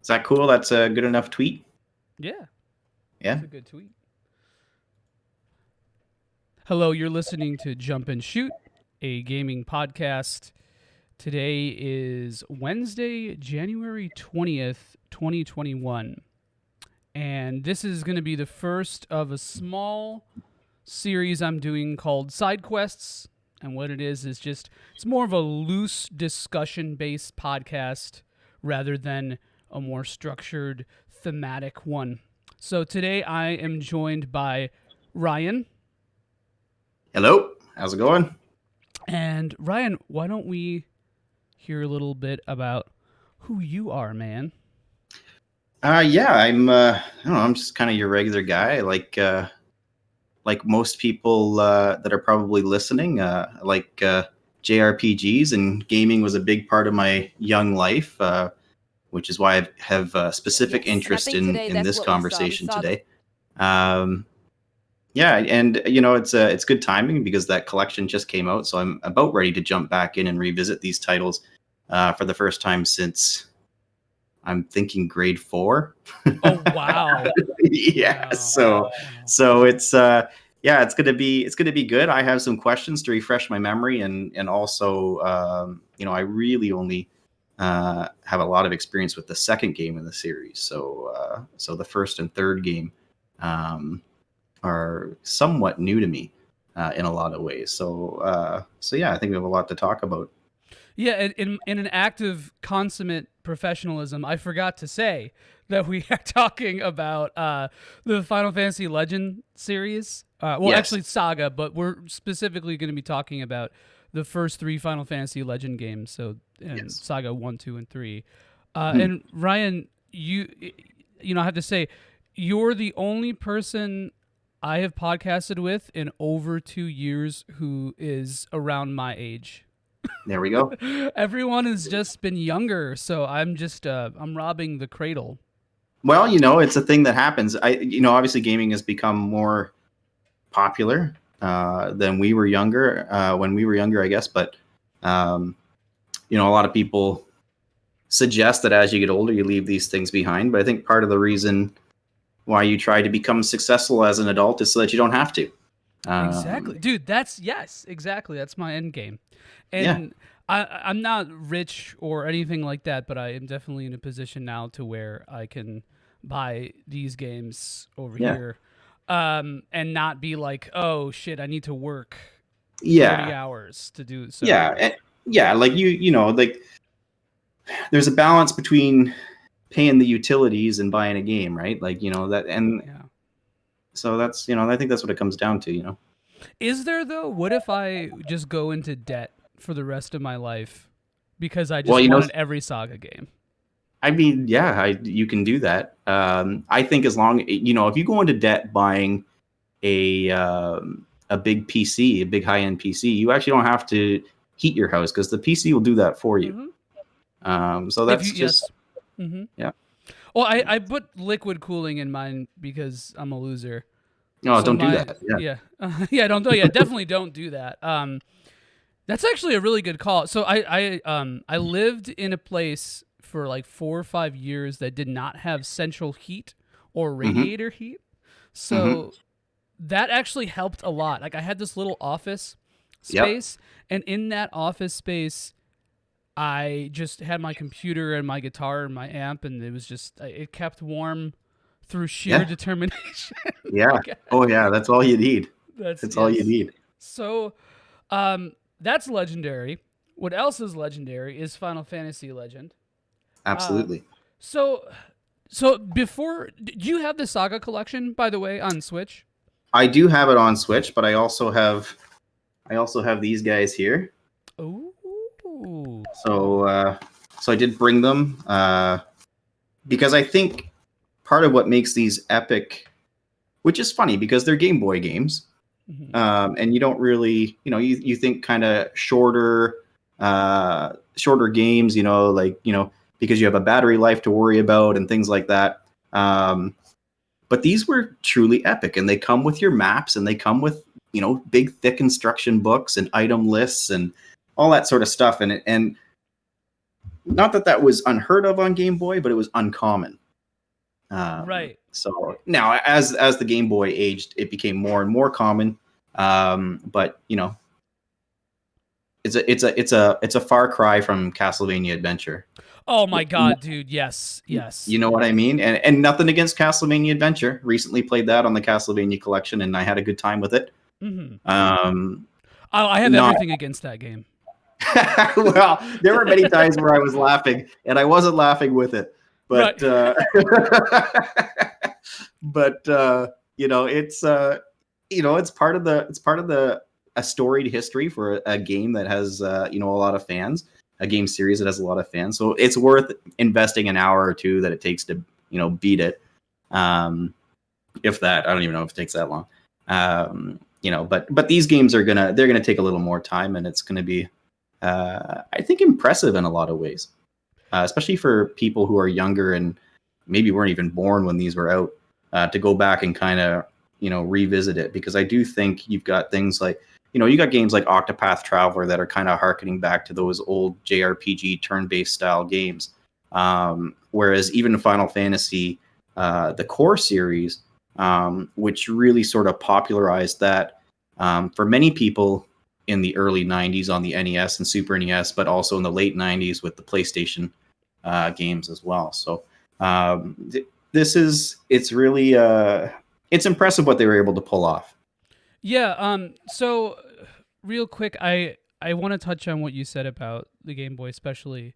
Is that cool? That's a good enough tweet? Yeah. Yeah. That's a good tweet. Hello, you're listening to Jump and Shoot, a gaming podcast. Today is Wednesday, January 20th, 2021. And this is going to be the first of a small series I'm doing called Sidequests. And what it is just, it's more of a loose discussion based podcast rather than a more structured thematic one. So today I am joined by Ryan. Hello. How's it going? And Ryan, why don't we hear a little bit about who you are, man? Yeah, I'm. I don't know. I'm just kind of your regular guy, like most people that are probably listening. Like JRPGs, and gaming was a big part of my young life, which is why I have a specific interest in this conversation today. Yeah, and it's good timing because that collection just came out, so I'm about ready to jump back in and revisit these titles for the first time since I'm thinking grade 4. Oh wow! Yeah, wow. So it's it's gonna be good. I have some questions to refresh my memory, and also I really only have a lot of experience with the second game in the series. So the first and third game are somewhat new to me in a lot of ways. So yeah, I think we have a lot to talk about. Yeah, in an act of consummate professionalism, I forgot to say that we are talking about the Final Fantasy Legend series. Actually, SaGa, but we're specifically going to be talking about the first 3 Final Fantasy Legend games. So SaGa 1, 2, and 3. And Ryan, you I have to say, you're the only person I have podcasted with in over 2 years who is around my age. There we go. Everyone has just been younger, so I'm just I'm robbing the cradle. Well, it's a thing that happens. Obviously gaming has become more popular than we were younger, when we were younger, I guess. But a lot of people suggest that as you get older, you leave these things behind. But I think part of the reason why you try to become successful as an adult is so that you don't have to. Exactly, dude. Exactly. That's my end game. And I'm not rich or anything like that, but I am definitely in a position now to where I can buy these games over here, and not be like, oh shit, I need to work 30 hours to do so. Like there's a balance between paying the utilities and buying a game, right? Like that, and so that's I think that's what it comes down to. Is there though? What if I just go into debt for the rest of my life because I just wanted every SaGa game? I mean, you can do that. I think as long if you go into debt buying a big PC, a big high-end PC, you actually don't have to heat your house because the PC will do that for you. So that's yeah. Well, I put liquid cooling in mine because I'm a loser. No, don't do that. Definitely don't do that. That's actually a really good call. So I lived in a place for like 4 or 5 years that did not have central heat or radiator heat. So that actually helped a lot. Like I had this little office space, and in that office space, I just had my computer and my guitar and my amp, and it was just, it kept warm through sheer determination. Yeah. Oh yeah, that's all you need. That's all you need. So that's legendary. What else is legendary is Final Fantasy Legend. Absolutely. So before, do you have the SaGa collection, by the way, on Switch? I do have it on Switch, but I also have these guys here. Ooh. So I did bring them because I think part of what makes these epic, which is funny because they're Game Boy games, and you don't really, you think kind of shorter games, because you have a battery life to worry about and things like that. But these were truly epic, and they come with your maps, and they come with, big, thick instruction books and item lists and all that sort of stuff. And not that was unheard of on Game Boy, but it was uncommon. Right. So now, as the Game Boy aged, it became more and more common. But you know, it's a far cry from Castlevania Adventure. Oh my god, dude! Yes, yes. You know what I mean? And nothing against Castlevania Adventure. Recently played that on the Castlevania collection, and I had a good time with it. I have everything against that game. Well, there were many times where I was laughing, and I wasn't laughing with it. But right. but you know, it's part of the a storied history for a game that has a lot of fans, a game series that has a lot of fans. So it's worth investing an hour or two that it takes to beat it. If that, I don't even know if it takes that long. But these games they're gonna take a little more time, and it's gonna be I think impressive in a lot of ways, especially for people who are younger and maybe weren't even born when these were out, to go back and kind of revisit it, because I do think you've got things like you got games like Octopath Traveler that are kind of harkening back to those old JRPG turn-based style games, whereas even Final Fantasy, the core series, which really sort of popularized that for many people in the early 90s on the NES and Super NES, but also in the late 90s with the PlayStation games as well. So it's really it's impressive what they were able to pull off. Yeah. So real quick, I want to touch on what you said about the Game Boy, especially.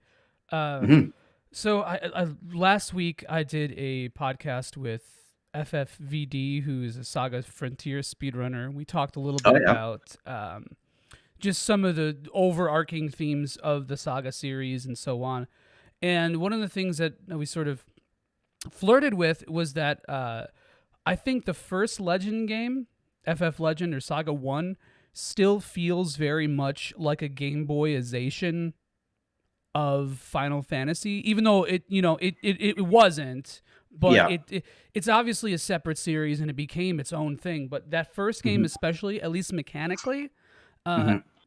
So I last week I did a podcast with FFVD, who's a SaGa Frontier speedrunner. We talked a little bit about just some of the overarching themes of the SaGa series and so on. And one of the things that we sort of flirted with was that I think the first Legend game, FF Legend or SaGa 1, still feels very much like a Game Boyization of Final Fantasy, even though it wasn't. But it's obviously a separate series and it became its own thing. But that first game, especially, at least mechanically,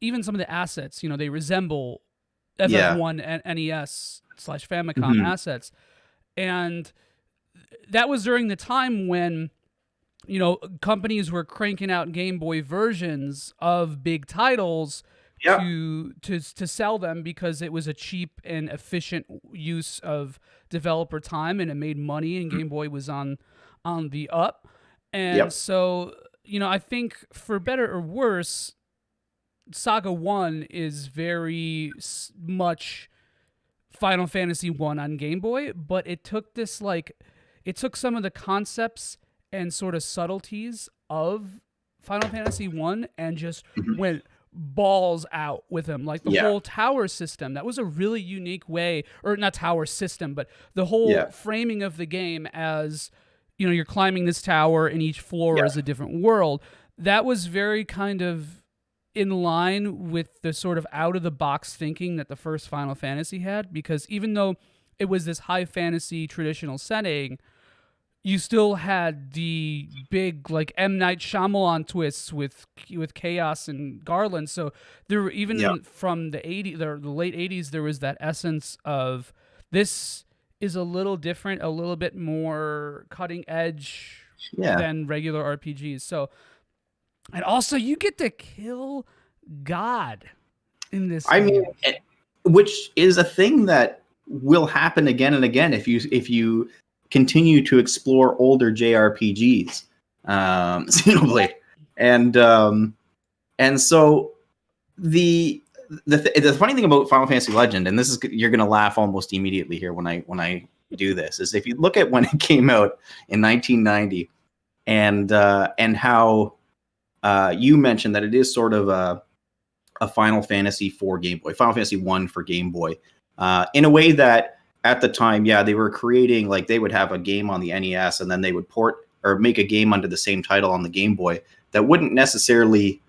even some of the assets, they resemble FF1 and NES/Famicom assets. And that was during the time when companies were cranking out Game Boy versions of big titles to sell them, because it was a cheap and efficient use of developer time, and it made money, and Game Boy was on the up. And so, I think for better or worse, SaGa 1 is very much Final Fantasy 1 on Game Boy, but it took some of the concepts and sort of subtleties of Final Fantasy 1 and just went balls out with them. Like the whole tower system, that was a really unique way, or not tower system, but the whole framing of the game as, you're climbing this tower and each floor is a different world. That was very kind of in line with the sort of out-of-the-box thinking that the first Final Fantasy had, because even though it was this high fantasy traditional setting, you still had the big like M. Night Shyamalan twists with Chaos and Garland. So there were, even from the late 80s, there was that essence of this is a little different, a little bit more cutting edge than regular RPGs. So, and also you get to kill God in this game. mean, which is a thing that will happen again and again if you continue to explore older JRPGs, Xenoblade, and so the funny thing about Final Fantasy Legend, and this is, you're gonna laugh almost immediately here when I do this, is if you look at when it came out in 1990, and how you mentioned that it is sort of a Final Fantasy for Game Boy, Final Fantasy 1 for Game Boy, in a way that at the time, they were creating, like, they would have a game on the NES and then they would port or make a game under the same title on the Game Boy that wouldn't necessarily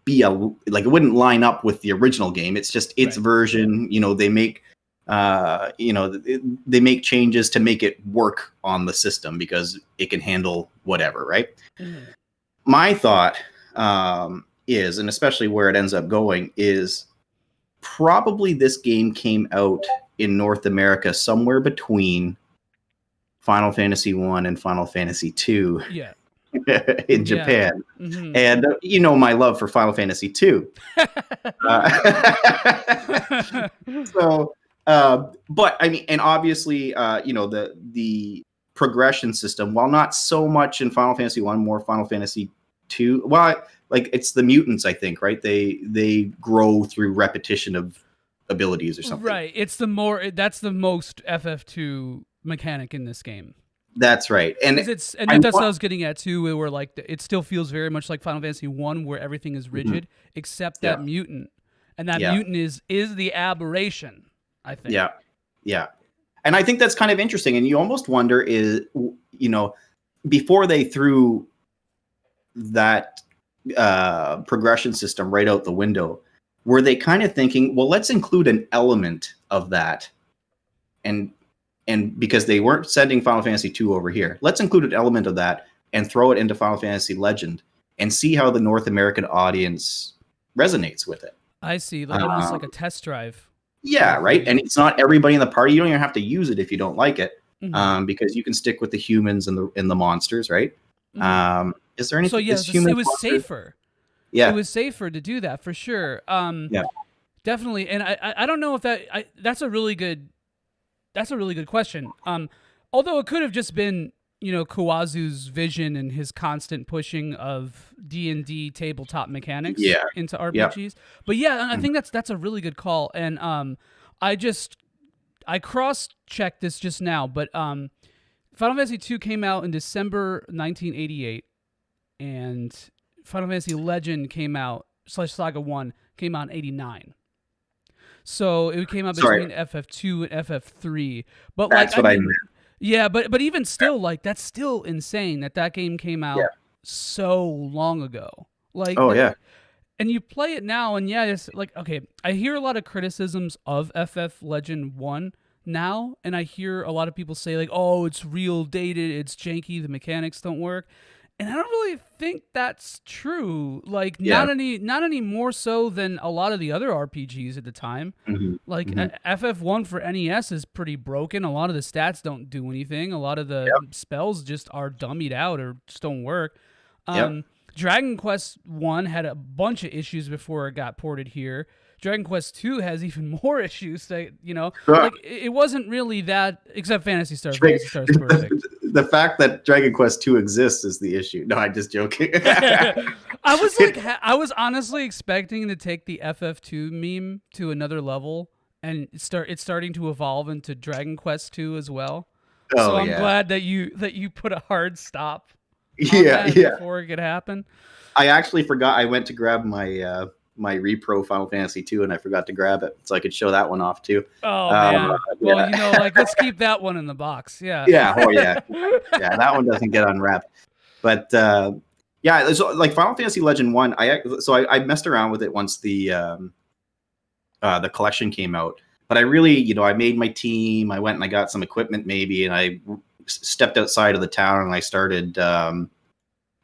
be it wouldn't line up with the original game. It's just its version. They make they make changes to make it work on the system because it can handle whatever, right? My thought is, and especially where it ends up going, is probably this game came out in North America somewhere between Final Fantasy 1 and Final Fantasy 2 Yeah. in Yeah. Japan. Mm-hmm. And you know my love for Final Fantasy 2. So, but I mean, and obviously, you know, the progression system, while not so much in Final Fantasy 1, more Final Fantasy 2. Well, like it's the mutants, I think, right? They grow through repetition of abilities or something. Right. That's the most FF2 mechanic in this game. That's right. And that's what I was getting at too, where like it still feels very much like Final Fantasy 1 where everything is rigid except that mutant. And that mutant is the aberration, I think. Yeah. Yeah. And I think that's kind of interesting. And you almost wonder is, you know, before they threw that progression system right out the window, were they kind of thinking, well, let's include an element of that, and because they weren't sending Final Fantasy 2 over here, let's include an element of that and throw it into Final Fantasy Legend and see how the North American audience resonates with it. I see, like almost like a test drive. Yeah, right. And it's not everybody in the party. You don't even have to use it if you don't like it, because you can stick with the humans and the monsters, right? Is there anything? So yeah, it was safer. Yeah, it was safer to do that for sure. Yeah, definitely. And I don't know if that's a really good question. Although it could have just been, you know, Kawazu's vision and his constant pushing of D&D tabletop mechanics into RPGs. But yeah, I think that's a really good call. And I cross-checked this just now, but Final Fantasy 2 came out in December 1988, and Final Fantasy Legend came out / SaGa 1 came out in 89. So it came out between FF2 and FF3. But that's like, what I meant. Yeah, but even still, like that's still insane that game came out so long ago. Like, and you play it now, and it's like, okay, I hear a lot of criticisms of FF Legend 1 now, and I hear a lot of people say like, oh, it's real dated, it's janky, the mechanics don't work. And I don't really think that's true. Like, not any more so than a lot of the other RPGs at the time. Like, FF1 for NES is pretty broken. A lot of the stats don't do anything. A lot of the spells just are dummied out or just don't work. Dragon Quest 1 had a bunch of issues before it got ported here. Dragon Quest 2 has even more issues that, you know, like it wasn't really that, except Phantasy Star. Phantasy Star is perfect. The fact that Dragon Quest 2 exists is the issue. No, I'm just joking. I was honestly expecting to take the FF2 meme to another level, and it's starting to evolve into Dragon Quest 2 as well. So I'm glad that you put a hard stop on that before it could happen. I actually forgot. I went to grab my my repro Final Fantasy 2, and I forgot to grab it, so I could show that one off too. Oh man! Well, you know, like let's keep that one in the box. Yeah. Yeah. Oh yeah. Yeah. That one doesn't get unwrapped, but yeah. So like Final Fantasy Legend 1, I messed around with it once the collection came out, but I really, you know, I made my team. I went and I got some equipment maybe, and I stepped outside of the town and I started.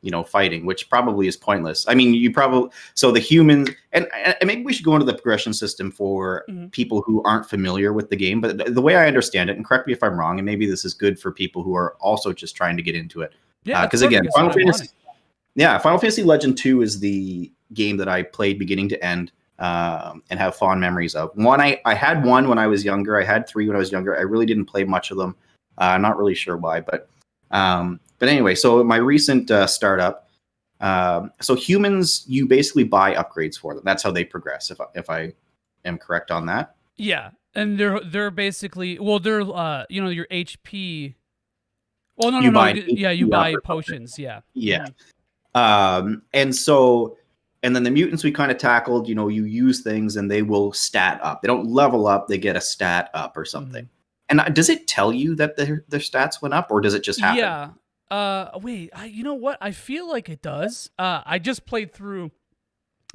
You know, fighting, which probably is pointless. I mean, so the humans, and maybe we should go into the progression system for people who aren't familiar with the game. But the way I understand it, and correct me if I'm wrong, and maybe this is good for people who are also just trying to get into it. Yeah, because again, Final Fantasy Legend 2 is the game that I played beginning to end and have fond memories of. I had one when I was younger. I had 3 when I was younger. I really didn't play much of them. I'm not really sure why, but anyway, so my recent startup, so humans, you basically buy upgrades for them. That's how they progress, if I am correct on that. Yeah, and they're basically, they're you know, your HP. Well, no, you buy potions. Yeah. And so, and then the mutants we kind of tackled. You know, you use things and they will stat up. They don't level up; they get a stat up or something. And does it tell you that their stats went up, or does it just happen? Yeah. Wait. You know what? I feel like it does. I just played through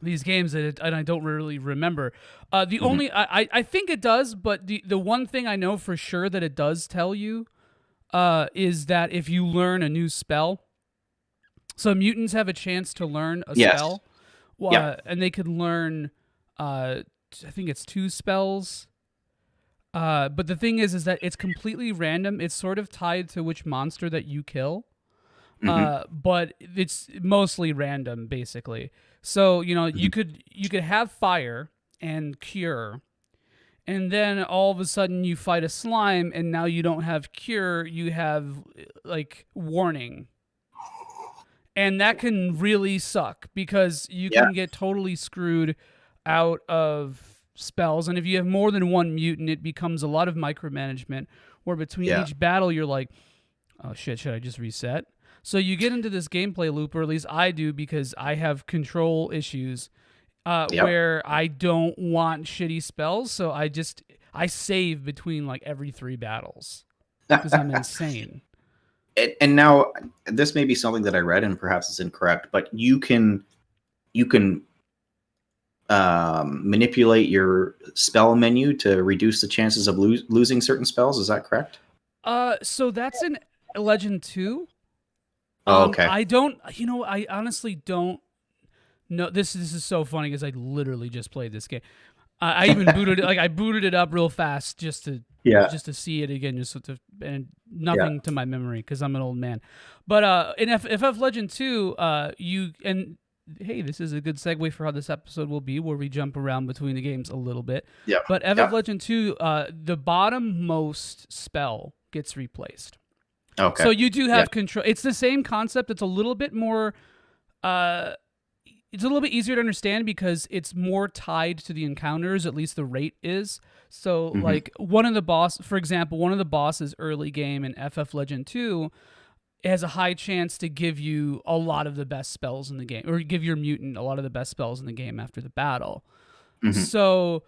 these games and I don't really remember. The only I think it does, but the one thing I know for sure that it does tell you is that if you learn a new spell, so mutants have a chance to learn a spell, and they could learn I think it's 2 spells. But the thing is that it's completely random. It's sort of tied to which monster that you kill. But it's mostly random, basically. So you could have fire and cure, and then all of a sudden you fight a slime, and now you don't have cure. You have like warning, and that can really suck because you can get totally screwed out of spells. And if you have more than one mutant, it becomes a lot of micromanagement. Where between each battle, you're like, oh shit, should I just reset? So you get into this gameplay loop, or at least I do, because I have control issues where I don't want shitty spells. So I save between like every 3 battles because I'm insane. And now this may be something that I read, and perhaps it's incorrect, but you can manipulate your spell menu to reduce the chances of losing certain spells. Is that correct? So that's in Legend 2. Oh, okay. I honestly don't know. This is so funny because I literally just played this game. I even booted it up real fast just to see it again, and nothing to my memory because I'm an old man. But in FF Legend 2, hey, this is a good segue for how this episode will be, where we jump around between the games a little bit. Yeah. But FF Legend 2, the bottom-most spell gets replaced. Okay. So you do have control. It's the same concept. It's a little bit more. It's a little bit easier to understand because it's more tied to the encounters. At least the rate is. So, like one of the bosses early game in FF Legend 2 has a high chance to give you a lot of the best spells in the game, or give your mutant a lot of the best spells in the game after the battle. So,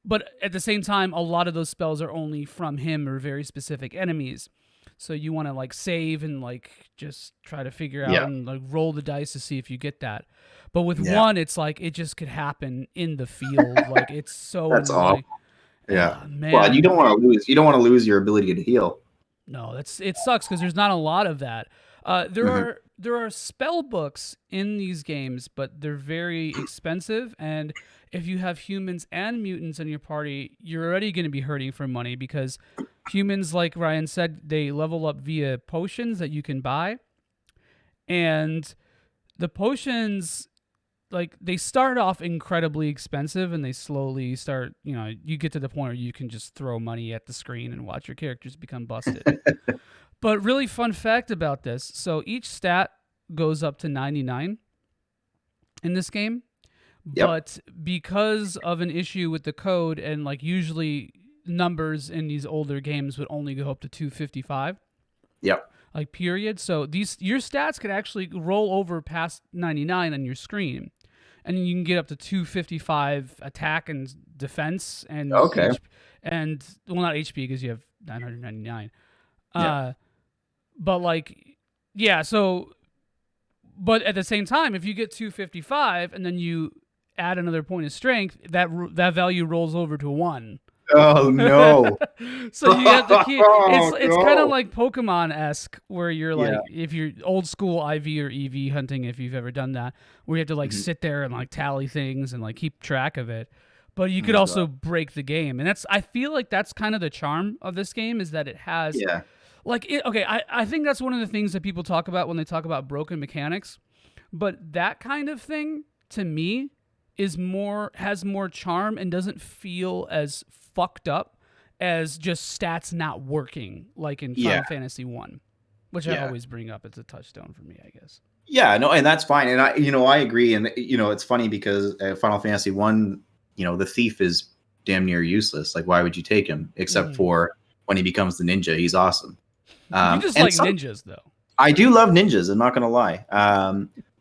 but at the same time, a lot of those spells are only from him or very specific enemies. So you want to like save and like just try to figure out and like roll the dice to see if you get that. But with one, it's like it just could happen in the field. Like it's so that's annoying. all. Yeah. Oh, man. Well, you don't want to lose. You don't want to lose your ability to heal. No, it sucks because there's not a lot of that. There are spell books in these games, but they're very expensive. And if you have humans and mutants in your party, you're already going to be hurting for money because humans, like Ryan said, they level up via potions that you can buy. And the potions, like, they start off incredibly expensive and they slowly start, you get to the point where you can just throw money at the screen and watch your characters become busted. But really fun fact about this. So each stat goes up to 99 in this game. But because of an issue with the code, and like usually numbers in these older games would only go up to 255. Like period. So your stats could actually roll over past 99 on your screen. And you can get up to 255 attack and defense and not HP because you have 999. But like, but at the same time, if you get 255 and then you add another point of strength, that value rolls over to 1. Oh no! So you have to keep. It's kind of like Pokemon-esque, where you're like, if you're old school IV or EV hunting, if you've ever done that, where you have to like sit there and like tally things and like keep track of it. But you could also break the game, and I feel like that's kind of the charm of this game, is that it has. I think that's one of the things that people talk about when they talk about broken mechanics. But that kind of thing, to me, has more charm and doesn't feel as fucked up as just stats not working, like in Final Fantasy 1, which I always bring up. It's a touchstone for me, I guess. Yeah, no, and that's fine. And I agree. And it's funny because Final Fantasy 1, the thief is damn near useless. Like, why would you take him? Except for when he becomes the ninja, he's awesome. You just like ninjas, though. I do love ninjas. I'm not going to lie.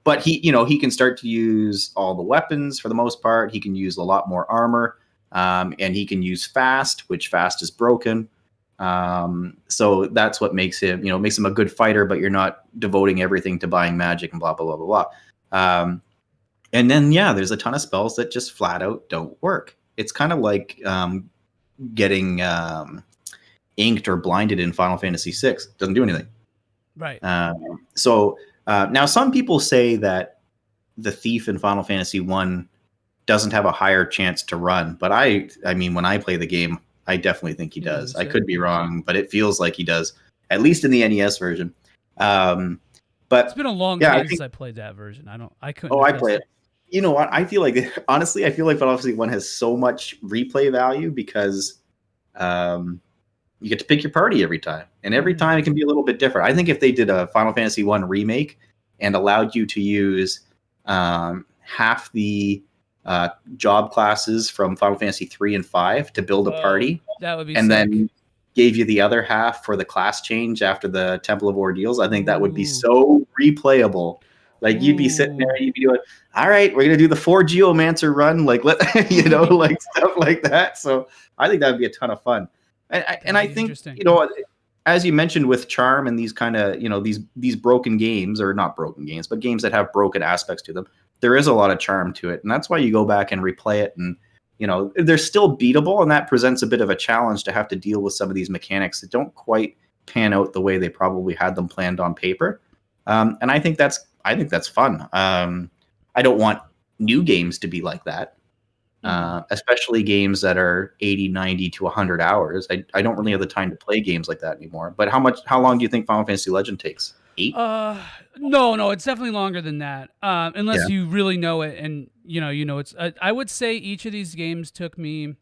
But he can start to use all the weapons for the most part. He can use a lot more armor, and he can use fast, which fast is broken. So that's what makes him a good fighter. But you're not devoting everything to buying magic and blah blah blah blah blah. And then there's a ton of spells that just flat out don't work. It's kind of like getting inked or blinded in Final Fantasy VI. Doesn't do anything. Right. So now some people say that the thief in Final Fantasy 1 doesn't have a higher chance to run. But I mean, when I play the game, I definitely think he does. I could be wrong, but it feels like he does, at least in the NES version. It's But been a long yeah, time I since think. I played that version. I couldn't Oh, I attest play it. it. You know what? I feel like honestly, I feel like Final Fantasy One has so much replay value because um, you get to pick your party every time, and every time it can be a little bit different. I think if they did a Final Fantasy One remake and allowed you to use half the job classes from Final Fantasy 3 and 5 to build a Whoa, party, that would be and sick. then gave you the other half for the class change after the Temple of Ordeals, I think that would be Ooh. so replayable. Like you'd be sitting there, Ooh. and you'd be doing, all right, we're gonna do the 4 Geomancer run, like let like stuff like that. So I think that would be a ton of fun. And I think interesting. as you mentioned with Charm and these kind of these broken games, or not broken games, but games that have broken aspects to them, there is a lot of charm to it, and that's why you go back and replay it, and they're still beatable, and that presents a bit of a challenge to have to deal with some of these mechanics that don't quite pan out the way they probably had them planned on paper. And I think that's fun. I don't want new games to be like that. Especially games that are 80, 90 to 100 hours. I don't really have the time to play games like that anymore. But how long do you think Final Fantasy Legend takes? 8? No, it's definitely longer than that. Unless Yeah. you really know it, and it's. I would say each of these games took me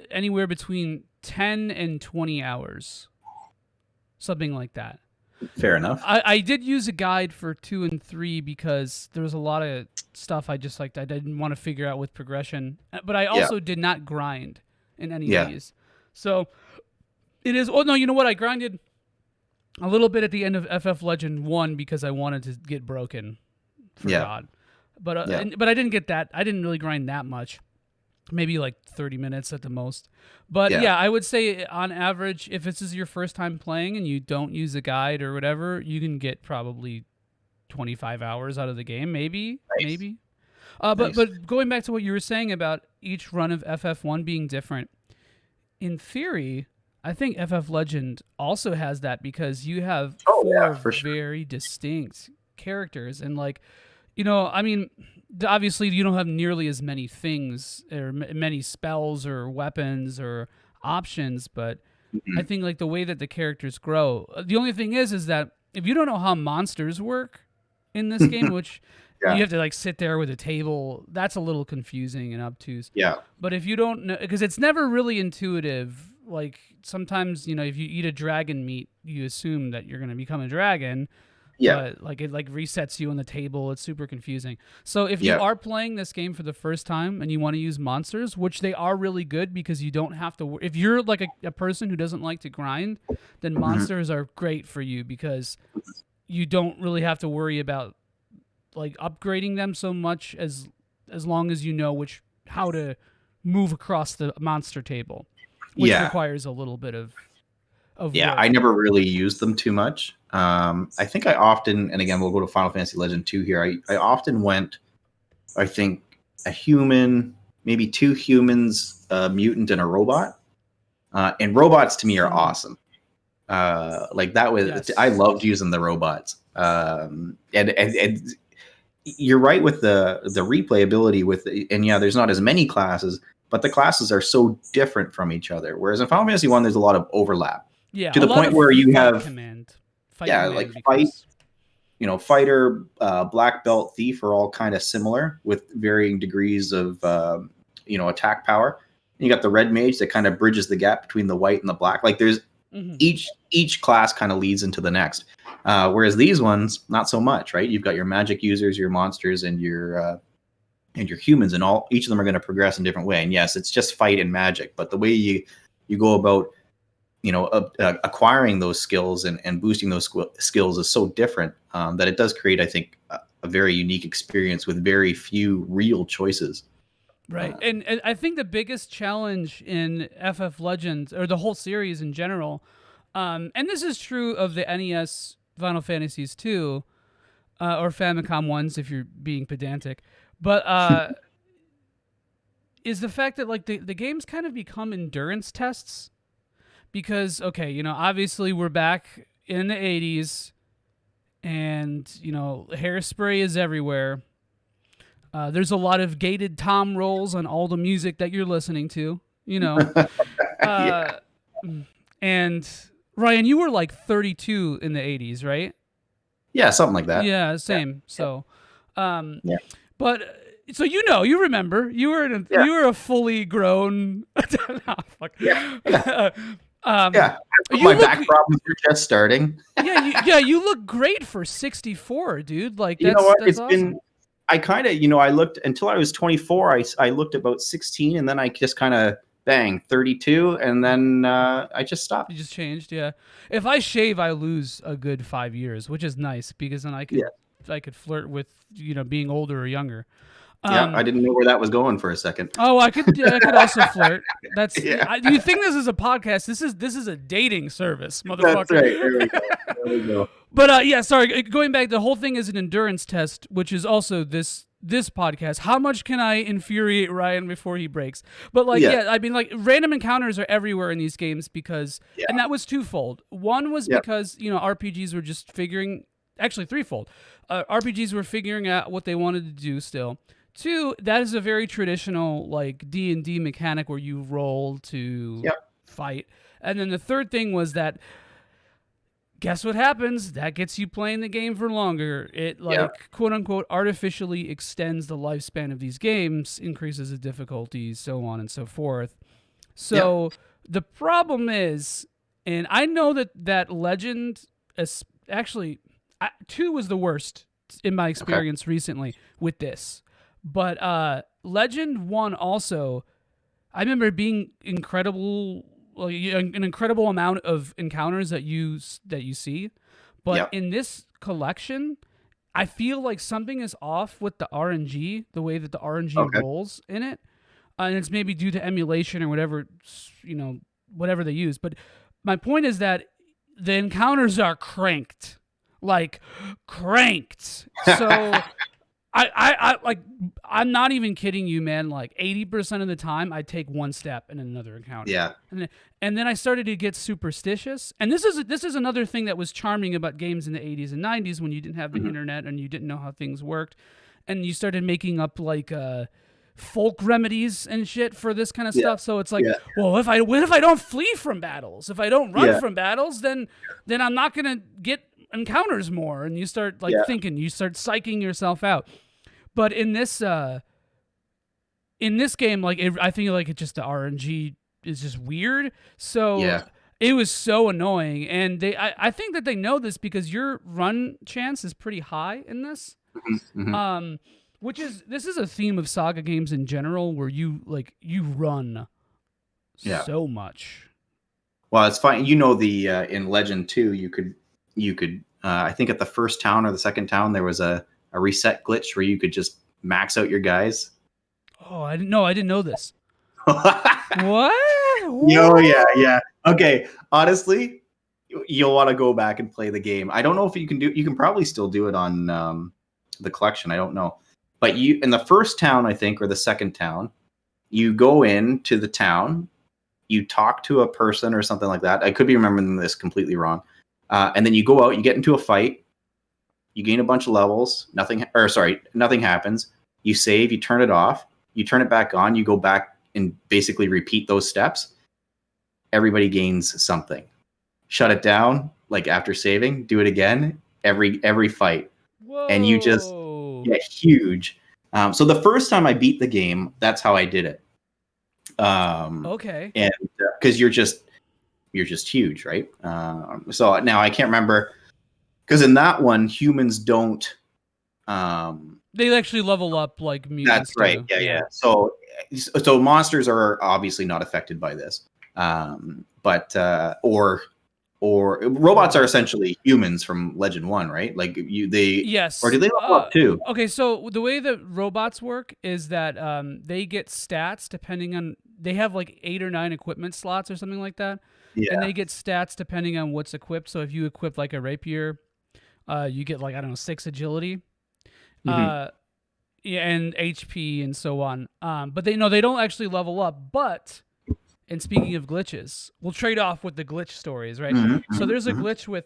anywhere between 10 and 20 hours, something like that. Fair enough. I did use a guide for 2 and 3 because there was a lot of stuff I didn't want to figure out with progression, but I also did not grind in any of these. So it is. Oh no, you know what? I grinded a little bit at the end of FF Legend 1 because I wanted to get broken for God. But I didn't get that. I didn't really grind that much. Maybe like 30 minutes at the most. But yeah, I would say on average, if this is your first time playing and you don't use a guide or whatever, you can get probably 25 hours out of the game, maybe. But going back to what you were saying about each run of FF1 being different, in theory, I think FF Legend also has that because you have four very distinct characters. And I mean, obviously you don't have nearly as many things or many spells or weapons or options, but I think like the way that the characters grow. The only thing is that if you don't know how monsters work in this game, which you have to like sit there with a table, that's a little confusing and obtuse. Yeah. But if you don't know, because it's never really intuitive. Like sometimes, if you eat a dragon meat, you assume that you're going to become a dragon. Yeah. But it resets you on the table. It's super confusing. So if you are playing this game for the first time and you want to use monsters, which they are really good because you don't have to. If you're like a person who doesn't like to grind, then monsters are great for you because you don't really have to worry about like upgrading them so much as long as you know how to move across the monster table, which requires a little bit of work. I never really used them too much. I think I often, and again, we'll go to Final Fantasy Legend 2 here. I often went, I think, a human, maybe 2 humans, a mutant, and a robot. And robots to me are awesome. Like that was, I loved using the robots. And you're right with the replayability and there's not as many classes, but the classes are so different from each other. Whereas in Final Fantasy 1, there's a lot of overlap. Yeah, to the point where you have fighter, black belt, thief are all kind of similar with varying degrees of attack power. And you got the red mage that kind of bridges the gap between the white and the black. Like there's each class kind of leads into the next. Whereas these ones, not so much, right? You've got your magic users, your monsters, and your humans, and each of them are going to progress in a different way. And yes, it's just fight and magic, but the way you go about acquiring those skills and boosting those skills is so different that it does create, I think, a very unique experience with very few real choices. Right. And I think the biggest challenge in FF Legends, or the whole series in general, and this is true of the NES Final Fantasies too, or Famicom ones if you're being pedantic, but is the fact that like the games kind of become endurance tests. Because, obviously we're back in the 80s and, hairspray is everywhere. There's a lot of gated tom rolls on all the music that you're listening to, you know. Yeah. Uh, and Ryan, you were like 32 in the 80s, right? Yeah, something like that. Yeah, Yeah. same. So, um, Yeah. but so you remember, Yeah. you were a fully grown. No, fuck. Yeah. Yeah. Um, Yeah. you My look, back problems were just starting. yeah, you look great for 64, dude. Like You know what? that's It's awesome. been, I kind of, I looked until I was 24. I looked about 16, and then I just kind of bang 32, and then I just stopped. You just changed, yeah. If I shave, I lose a good 5 years, which is nice because then Yeah. I could flirt with being older or younger. Yeah. I Um, didn't know where that was going for a second. oh, I could also flirt. That's Yeah. do you think this is a podcast? This is a dating service, That's right. motherfucker. There we go. There we go. But yeah, sorry. Going back, the whole thing is an endurance test, which is also this podcast. How much can I infuriate Ryan before he breaks? But like, Yeah. yeah, I mean, like random encounters are everywhere in these games because, Yeah. and that was twofold. One was Yep. because RPGs were just actually threefold. RPGs were figuring out what they wanted to do still. Two, that is a very traditional like D&D mechanic where you roll to Yep. fight. And then the third thing was that guess what happens? That gets you playing the game for longer. It quote unquote artificially extends the lifespan of these games, increases the difficulties, so on and so forth. So the problem is, and I know that Legend is actually 2 was the worst in my experience recently with this. But Legend 1 also, I remember being incredible, like an incredible amount of encounters that you see. But in this collection, I feel like something is off with the RNG, the way that the RNG rolls in it. And it's maybe due to emulation or whatever, whatever they use. But my point is that the encounters are cranked. Like, cranked. So... I'm not even kidding you, man. Like 80% of the time, I take one step in another encounter. Yeah. And then I started to get superstitious. And this is another thing that was charming about games in the 80s and 90s when you didn't have the internet and you didn't know how things worked, and you started making up like folk remedies and shit for this kind of stuff. So it's like, well, what if I don't flee from battles? If I don't run from battles, then I'm not gonna get encounters more. And you start thinking, you start psyching yourself out. But in this game, like I think like it just the RNG is just weird. So it was so annoying, and I think that they know this because your run chance is pretty high in this. This is a theme of SaGa games in general, where you run so much. Well, it's fine. The in Legend 2, you could I think at the first town or the second town there was a reset glitch where you could just max out your guys. Oh, I didn't know this. What? Yeah. Okay, honestly, you'll want to go back and play the game. I don't know if you can probably still do it on the collection. I don't know. But you in the first town, I think, or the second town, you go into the town, you talk to a person or something like that. I could be remembering this completely wrong. And then you go out, you get into a fight, you gain a bunch of levels, nothing happens. You save, you turn it off, you turn it back on, you go back and basically repeat those steps. Everybody gains something. Shut it down, like after saving, do it again, every fight. Whoa. And you just get huge. So the first time I beat the game, that's how I did it. Okay. And because you're just huge, right? So now I can't remember, because in that one, humans don't. They actually level up like mutants. That's right. Yeah. So monsters are obviously not affected by this, but or robots are essentially humans from Legend 1, right? Like yes. Or do they level up too? Okay, so the way that robots work is that they get stats depending on, they have like 8 or 9 equipment slots or something like that. Yeah. And they get stats depending on what's equipped. So if you equip like a rapier, you get like, I don't know, 6 agility. And HP and so on. But they don't actually level up. But, and speaking of glitches, we'll trade off with the glitch stories, right? So there's a glitch with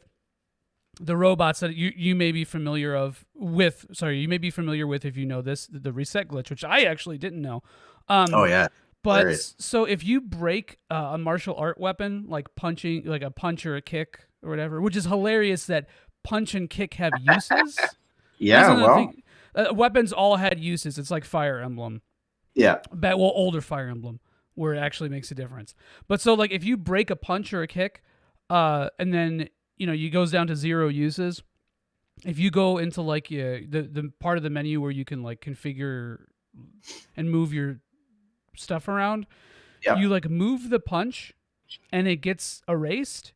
the robots that you may be familiar with. Sorry, you may be familiar with if you know this, the reset glitch, which I actually didn't know. Oh yeah, But hilarious. so if you break a martial art weapon, like punching, like a punch or a kick or whatever, which is hilarious that punch and kick have uses. That's Yeah, another well, thing. Weapons all had uses. It's like Fire Emblem, yeah. well, older Fire Emblem, where it actually makes a difference. But so like if you break a punch or a kick, and then you goes down to 0 uses. If you go into like the part of the menu where you can like configure and move your stuff around, you Yep. like move the punch and it gets erased,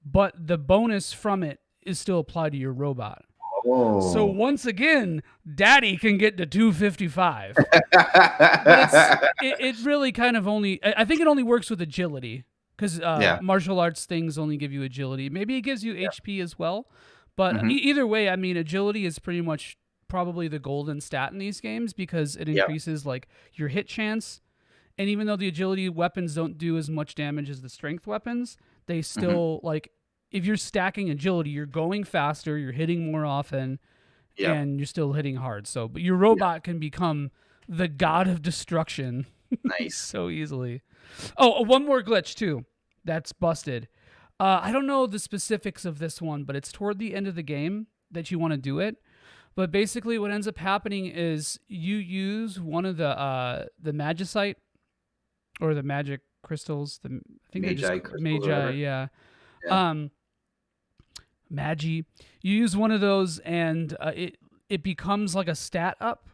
but the bonus from it is still applied to your robot. So Oh. once again, Daddy can get to 255. But it really kind of only, I think it only works with agility, because Yeah. martial arts things only give you agility. Maybe it gives you HP as well, but Hmm. either way, I mean, agility is pretty much probably the golden stat in these games because it Yep. increases like your hit chance. And even though the agility weapons don't do as much damage as the strength weapons, they Hmm. still like, if you're stacking agility, you're going faster, you're hitting more often, Yep. and you're still hitting hard. So, but your Yeah. robot can become the god of destruction Nice. so easily. Oh, one more glitch too. That's busted. I don't know the specifics of this one, but it's toward the end of the game that you want to do it. But basically, what ends up happening is you use one of the magicite or the magic crystals. I think they're just Magi crystals or magi. whatever. Yeah. Yeah. Um, magi. You use one of those, and it becomes like a stat up,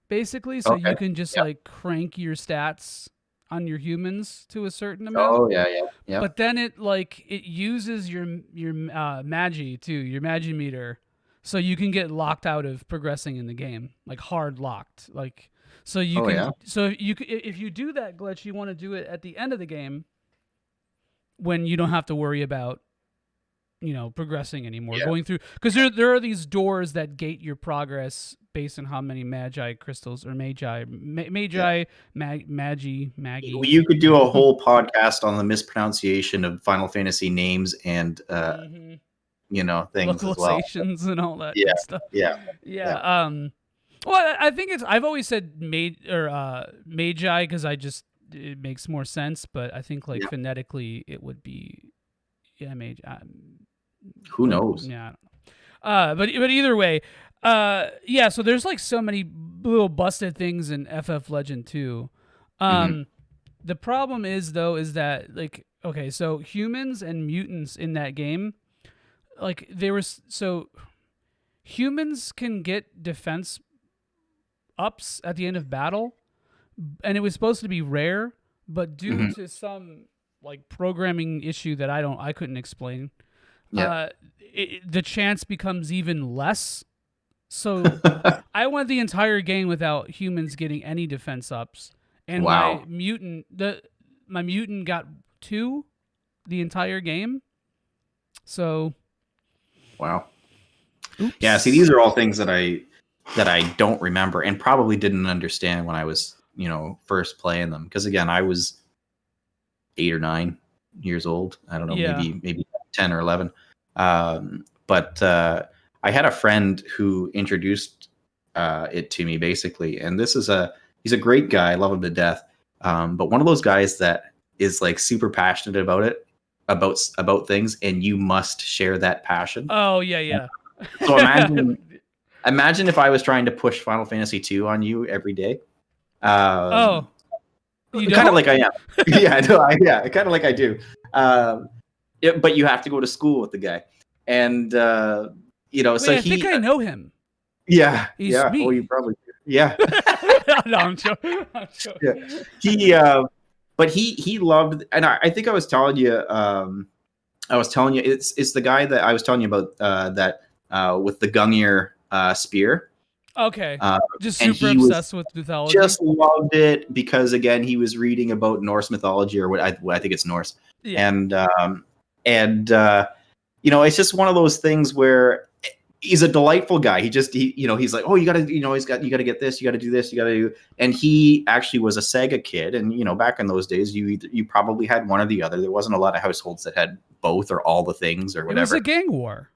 basically. So Okay. you can just Yep. like crank your stats on your humans to a certain amount. Oh yeah, yeah, yep. But then it uses your magi too, your magi meter, so you can get locked out of progressing in the game, like hard locked, like so you Oh can yeah. if you do that glitch, you want to do it at the end of the game when you don't have to worry about progressing anymore, Yeah. going through, because there are these doors that gate your progress based on how many magi crystals or Yeah. maggie. You could do a whole podcast on the mispronunciation of Final Fantasy names and Hmm. things as well. Localizations and all that Yeah. good stuff. Yeah. Yeah. Yeah. Well, I think I've always said magi because it makes more sense, but I think like Yeah. phonetically it would be magi. Who But knows? yeah, but either way, yeah. So there's like so many little busted things in FF Legend 2. Hmm. The problem is though is that like okay, so humans and mutants in that game, like they were so humans can get defense ups at the end of battle, and it was supposed to be rare, but due Hmm. to some like programming issue that I couldn't explain, Yeah. the chance becomes even less. So I went the entire game without humans getting any defense ups, and Wow. my mutant got 2 the entire game. So Wow. Yeah. See, oops. these are all things that I don't remember and probably didn't understand when I was first playing them, because again I was 8 or 9 years old. I don't know, Yeah. maybe 10 or 11. But I had a friend who introduced it to me basically, and he's a great guy. I love him to death. But one of those guys that is like super passionate about it, about things, and you must share that passion. Oh yeah. So imagine if I was trying to push Final Fantasy 2 on you every day. Oh, you Kind of don't? like I am. Yeah, I know. Yeah, kind of like I do. But you have to go to school with the guy, and Wait, so I think he, I know him. yeah, He's yeah. Oh, you me. probably do. Yeah, No, I'm joking. I'm yeah. joking. He, but he loved, and I think I was telling you, it's the guy that I was telling you about, that with the Gungnir spear, Okay. uh, Just and super he was obsessed with mythology. just loved it because again he was reading about Norse mythology, or what I think it's Norse, Yeah. and it's just one of those things where he's a delightful guy. He's like, oh, you gotta, you got to get this, you got to do this, you got to do, and he actually was a SaGa kid, and back in those days you probably had one or the other. There wasn't a lot of households that had both or all the things or It was a whatever. gang war.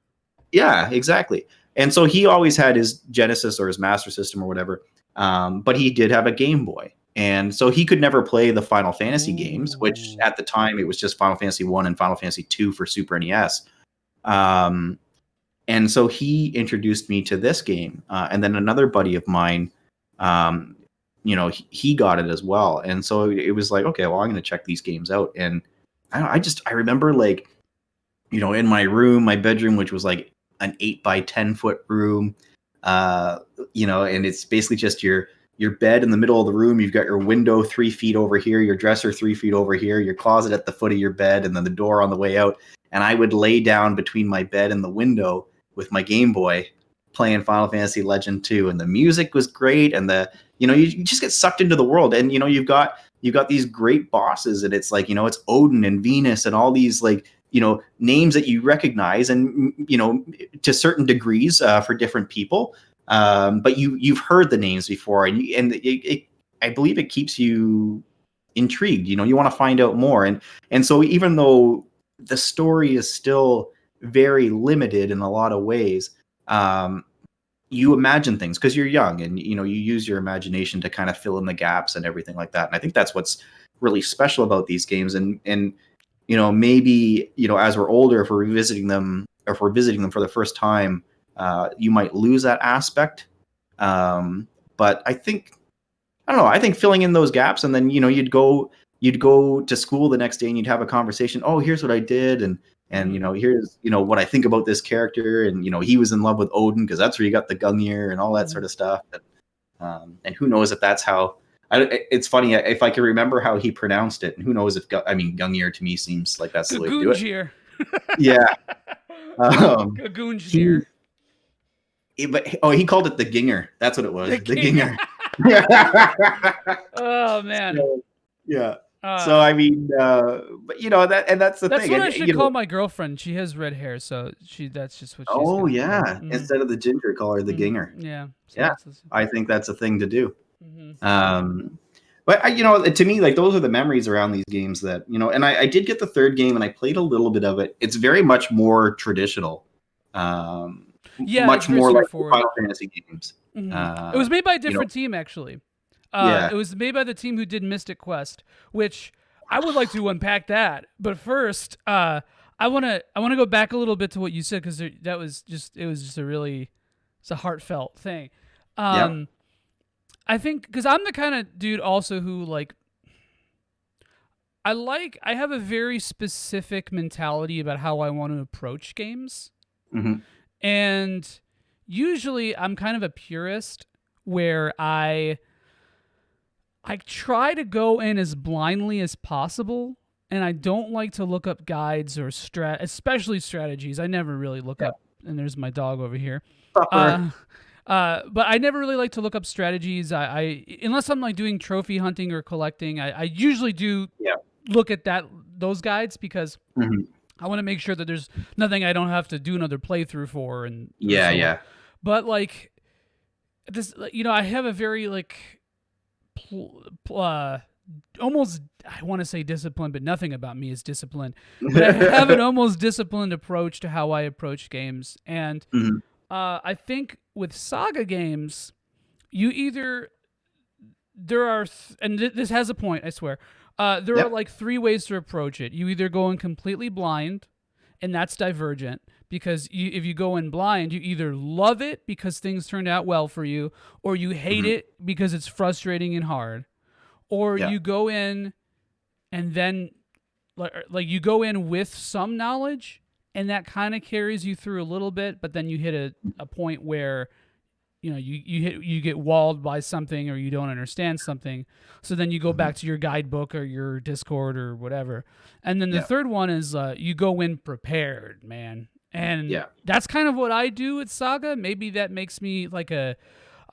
Yeah, exactly. And so he always had his Genesis or his Master System or whatever, but he did have a Game Boy. And so he could never play the Final Fantasy games, which at the time it was just Final Fantasy 1 and Final Fantasy 2 for Super NES. And so he introduced me to this game. And then another buddy of mine, he got it as well. And so it was like, okay, well, I'm going to check these games out. And I remember like, in my room, my bedroom, which was like an 8 by 10 foot room, and it's basically just your bed in the middle of the room. You've got your window 3 feet over here, your dresser 3 feet over here, your closet at the foot of your bed, and then the door on the way out. And I would lay down between my bed and the window with my Game Boy playing Final Fantasy Legend 2. And the music was great. And you just get sucked into the world. And, you've got these great bosses, and it's like, it's Odin and Venus and all these like, names that you recognize, and, to certain degrees for different people. But you've heard the names before, and I believe it keeps you intrigued. You want to find out more. And so even though the story is still very limited in a lot of ways, you imagine things because you're young, and, you use your imagination to kind of fill in the gaps and everything like that. And I think that's what's really special about these games. And maybe, as we're older, if we're revisiting them, or if we're visiting them for the first time, you might lose that aspect. But I think filling in those gaps, and then, you'd go to school the next day and you'd have a conversation. Oh, here's what I did. And here's, what I think about this character. And, he was in love with Odin because that's where you got the Gungnir and all that sort of stuff. And who knows if that's how, it's funny if I can remember how he pronounced it, and who knows if Gungnir to me seems like that's the way to do it. Yeah. Gagunjir. He called it the Ginger. That's what it was. The Ginger. Oh man. Yeah. So I mean, but that's the thing. That's what I should call my girlfriend. She has red hair, so that's just what she's. Oh yeah. Mm-hmm. Instead of the Ginger, call her the Ginger. Yeah. So yeah. I think that's a thing to do. Mm-hmm. But to me, like, those are the memories around these games that, and I did get the third game and I played a little bit of it. It's very much more traditional. Much more like Final Fantasy games. Mm-hmm. It was made by a different team, actually. It was made by the team who did Mystic Quest, which I would like to unpack that. But first, I want to go back a little bit to what you said, because it was just it's a heartfelt thing. I think because I'm the kind of dude also who like I have a very specific mentality about how I want to approach games. Mm-hmm. And usually I'm kind of a purist where I try to go in as blindly as possible, and I don't like to look up guides or especially strategies. I never really look up, and there's my dog over here. But I never really like to look up strategies. I unless I'm like doing trophy hunting or collecting, I usually do look at those guides, because I want to make sure that there's nothing I don't have to do another playthrough for. And But like this, I have a very like almost, I want to say disciplined, but nothing about me is disciplined. But I have an almost disciplined approach to how I approach games, and I think with SaGa games, you either and this has a point, I swear. There are like 3 ways to approach it. You either go in completely blind, and that's Divergent, because if you go in blind, you either love it because things turned out well for you, or you hate it because it's frustrating and hard, or you go in and then like you go in with some knowledge, and that kind of carries you through a little bit, but then you hit a point where you get walled by something, or you don't understand something. So then you go back to your guidebook or your Discord or whatever. And then the third one is you go in prepared, man. And that's kind of what I do at SaGa. Maybe that makes me like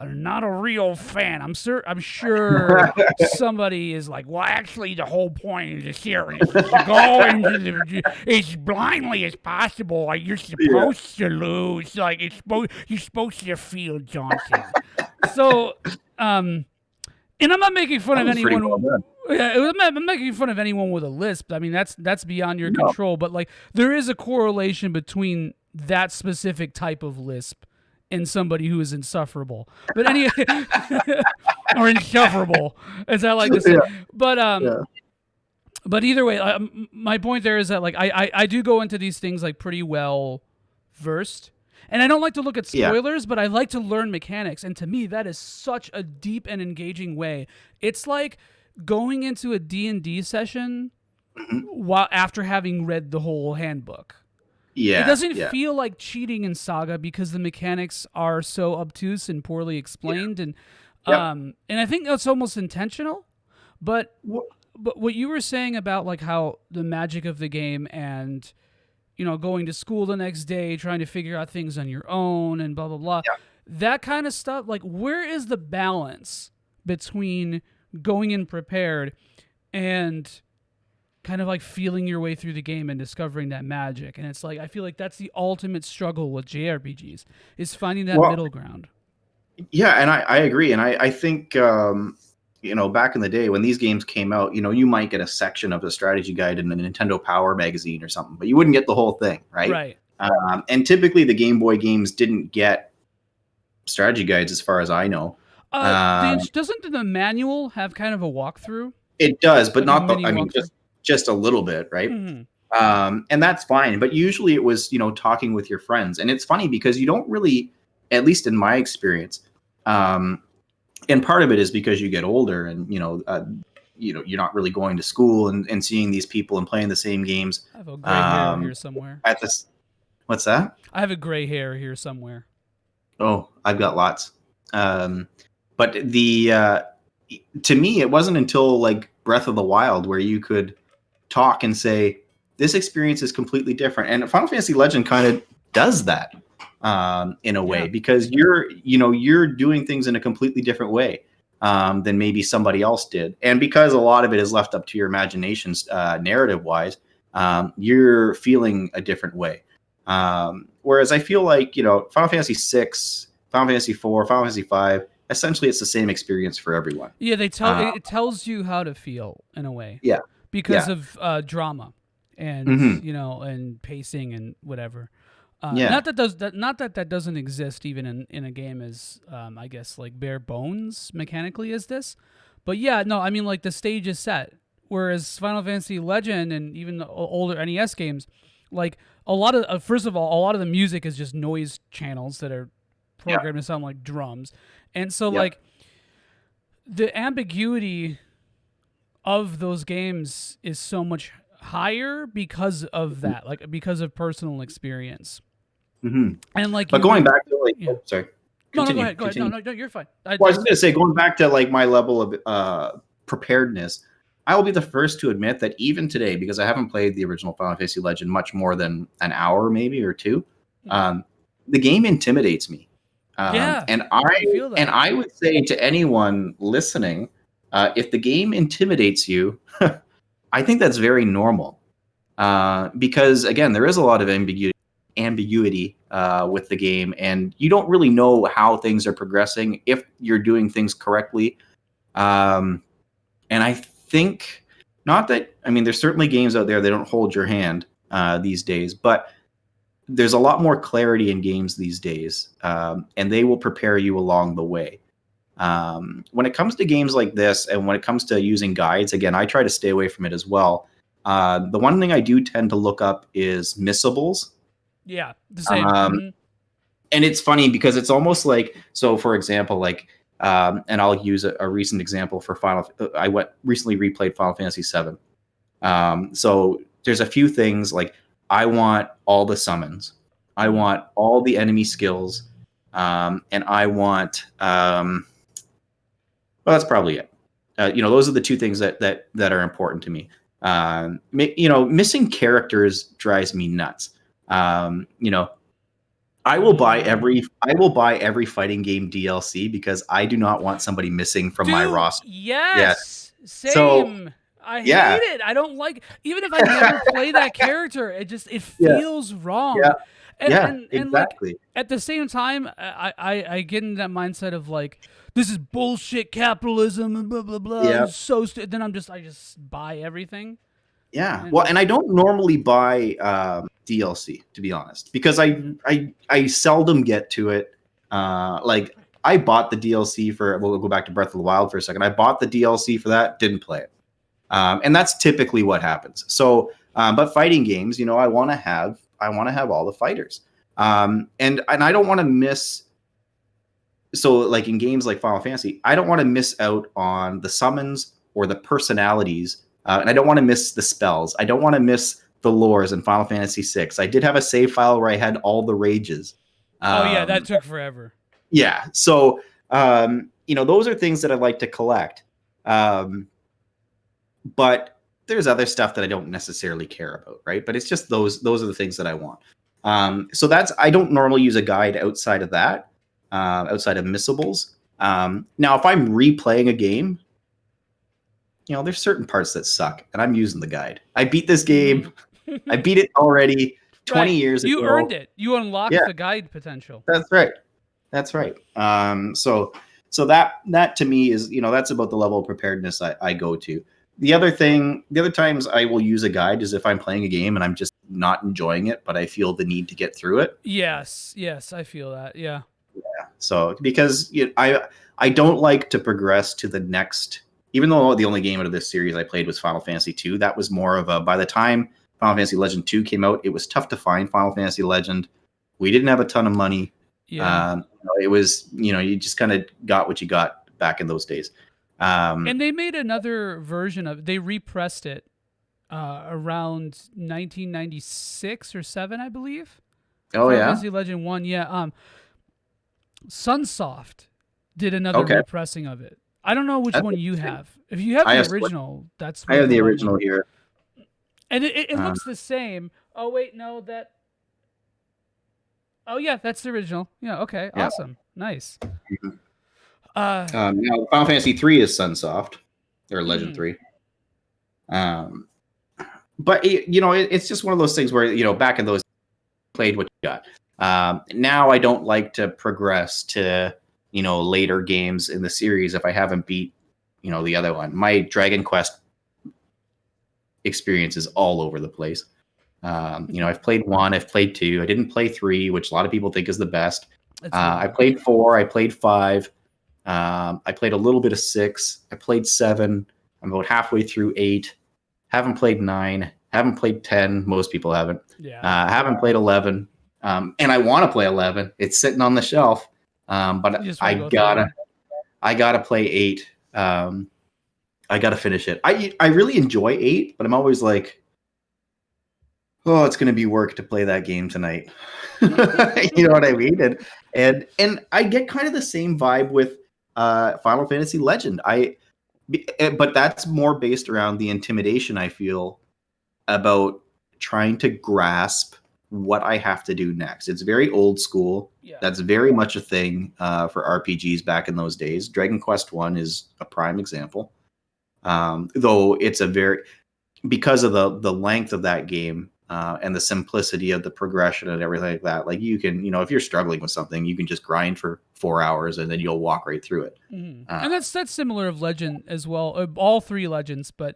not a real fan. I'm sure somebody is like, well, actually, the whole point of the series is to go into as blindly as possible. Like, you're supposed to lose. Like, you're supposed to feel Johnson. So, and I'm not making fun of anyone. I'm making fun of anyone with a lisp. I mean, that's beyond your control. But like, there is a correlation between that specific type of lisp in somebody who is insufferable. But or insufferable, as I like to say. Yeah, But yeah, but either way, my point there is that like I do go into these things like pretty well versed. And I don't like to look at yeah. spoilers, but I like to learn mechanics. And to me, that is such a deep and engaging way. It's like going into a D&D session Mhm. while after having read the whole handbook. It Yeah, doesn't yeah, feel like cheating in SaGa because the mechanics are so obtuse and poorly yeah. explained, Yep. and I think that's almost intentional. But Wh- but what you were saying about like how the magic of the game and going to school the next day, trying to figure out things on your own and blah blah blah, Yeah. that kind of stuff. Like, where is the balance between going in prepared and kind of like feeling your way through the game and discovering that magic? And it's like I feel like that's the ultimate struggle with JRPGs, is finding that Well, middle ground. yeah, and I agree, and I think back in the day when these games came out, you might get a section of the strategy guide in the Nintendo Power magazine or something, but you wouldn't get the whole thing, right? Right. And typically the Game Boy games didn't get strategy guides, as far as I know. Um, Doesn't the manual have kind of a walkthrough, it does, but like a not the. mini I mean, walkthrough? just a little bit, right? Mm-hmm. And that's fine. But usually it was, talking with your friends, and it's funny because you don't really, at least in my experience, um, and part of it is because you get older, and you're not really going to school and seeing these people and playing the same games. I have a gray hair here somewhere. At this, what's that? I have a gray hair here somewhere. Oh, I've got lots. But to me, it wasn't until like Breath of the Wild where you could talk and say this experience is completely different, and Final Fantasy Legend kind of does that in a way, Yeah. because you're doing things in a completely different way than maybe somebody else did, and because a lot of it is left up to your imaginations, narrative wise, you're feeling a different way. Whereas I feel like Final Fantasy 6, Final Fantasy 4, Final Fantasy 5, essentially it's the same experience for everyone. Yeah, it tells you how to feel in a way. Yeah. Because Yeah. of drama and Mhm. and pacing and whatever. Yeah. Not that doesn't exist even in a game as I guess like bare bones mechanically as this. But yeah, no, I mean like the stage is set. Whereas Final Fantasy Legend and even the older NES games, like a lot of first of all, a lot of the music is just noise channels that are Yeah. programmed to sound like drums. And so Yeah. like the ambiguity of those games is so much higher because of that, like because of personal experience. Mhm. And like But going back to like, yeah. sorry. No, Continue. go ahead. Continue. No, you're fine. Well, I was going to say, going back to like my level of preparedness, I will be the first to admit that even today, because I haven't played the original Final Fantasy Legend much more than an hour, maybe or two, um, the game intimidates me. Yeah, and I feel that. I would say to anyone listening, if the game intimidates you, I think that's very normal. Because again, there is a lot of ambiguity with the game, and you don't really know how things are progressing if you're doing things correctly. And I think not that I mean, there's certainly games out there that don't hold your hand these days, but there's a lot more clarity in games these days, and they will prepare you along the way. When it comes to games like this, and when it comes to using guides, again, I try to stay away from it as well. The one thing I do tend to look up is missables. Yeah, the same. And it's funny because it's almost like, so for example, like, and I'll use a recent example for recently replayed Final Fantasy 7. So there's a few things like I want all the summons, I want all the enemy skills, and I want well, that's probably it. Those are the two things that are important to me. Missing characters drives me nuts. I will buy every fighting game DLC because I do not want somebody missing from my roster. Yes, Yeah. same. So, I hate yeah. it. I don't like, even if I never play that character, it feels wrong. Yeah. And Exactly. like at the same time, I get in that mindset of like, this is bullshit capitalism and blah blah blah. Yeah. It's so then I just buy everything. Yeah. Well, and I don't normally buy DLC, to be honest, because I seldom get to it. Like I bought the DLC for. We'll go back to Breath of the Wild for a second. I bought the DLC for that, didn't play it, and that's typically what happens. So, but fighting games, I want to have all the fighters, and I don't want to miss. So, like in games like Final Fantasy, I don't want to miss out on the summons or the personalities, and I don't want to miss the spells. I don't want to miss the lores in Final Fantasy VI. I did have a save file where I had all the rages. Oh yeah, that took forever. Yeah, so those are things that I like to collect, but there's other stuff that I don't necessarily care about, right? But it's just those are the things that I want. So I don't normally use a guide outside of that. Outside of missables. Now, if I'm replaying a game, there's certain parts that suck, and I'm using the guide. I beat this game. I beat it already 20 years ago. You earned it. You unlocked the guide potential. That's right. So that to me is, that's about the level of preparedness I go to. The other times I will use a guide is if I'm playing a game and I'm just not enjoying it, but I feel the need to get through it. Yes, I feel that. Yeah. So because I don't like to progress to the next, even though the only game out of this series I played was Final Fantasy 2, that was more of by the time Final Fantasy Legend 2 came out, it was tough to find Final Fantasy Legend. We didn't have a ton of money. Yeah. It was, you just kind of got what you got back in those days. And they made another version of it. They repressed it around 1996 or 7, I believe. Oh, Final yeah? Fantasy Legend 1, yeah. Sunsoft did another repressing of it. I don't know which one you have. If you have the original, that's what I have the original here. And it looks the same. Oh, wait, no, that... Oh, yeah, that's the original. Yeah, okay, awesome. Nice. Mm-hmm. Now, Final Fantasy 3 is Sunsoft, or Legend 3. But, it's just one of those things where, back in those played what you got. Now I don't like to progress to, later games in the series if I haven't beat, the other one. My Dragon Quest experience is all over the place. I've played 1, I've played 2. I didn't play 3, which a lot of people think is the best. I played 4, I played 5. I played a little bit of 6. I played 7. I'm about halfway through 8. Haven't played 9. Haven't played 10. Most people haven't. Yeah. Haven't played 11. And I want to play 11. It's sitting on the shelf. But I gotta play 8. I gotta finish it. I really enjoy 8, but I'm always like, oh, it's gonna be work to play that game tonight. You know what I mean? And I get kind of the same vibe with Final Fantasy Legend. But that's more based around the intimidation I feel about trying to grasp what I have to do next. It's very old school. Yeah. That's very much a thing for RPGs back in those days. Dragon Quest 1 is a prime example. Though it's because of the length of that game and the simplicity of the progression and everything like that, like you can, if you're struggling with something, you can just grind for 4 hours and then you'll walk right through it. Mm-hmm. And that's similar of Legend as well, all 3 Legends. But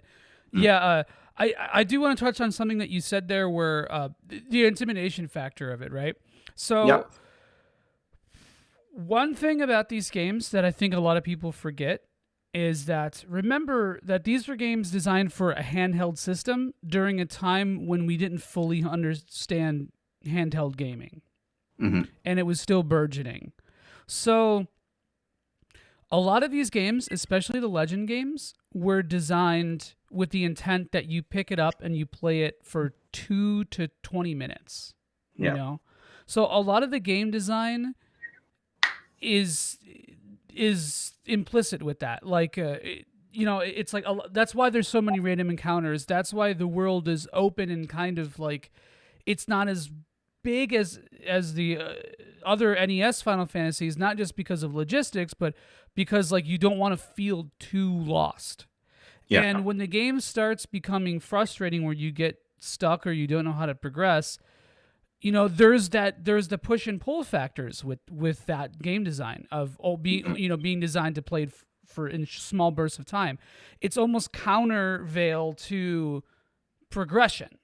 yeah, I do want to touch on something that you said there where the intimidation factor of it, right? So one thing about these games that I think a lot of people forget is that remember that these were games designed for a handheld system during a time when we didn't fully understand handheld gaming. Mm-hmm. And it was still burgeoning. So a lot of these games, especially the Legend games, were designed with the intent that you pick it up and you play it for 2 to 20 minutes. You know? So a lot of the game design is implicit with that. Like, it's like that's why there's so many random encounters. That's why the world is open and kind of like it's not as big as the other NES Final Fantasies, not just because of logistics, but because like you don't want to feel too lost. Yeah. And when the game starts becoming frustrating where you get stuck or you don't know how to progress, there's the push and pull factors with that game design of being designed to play for in small bursts of time. It's almost countervail to progression.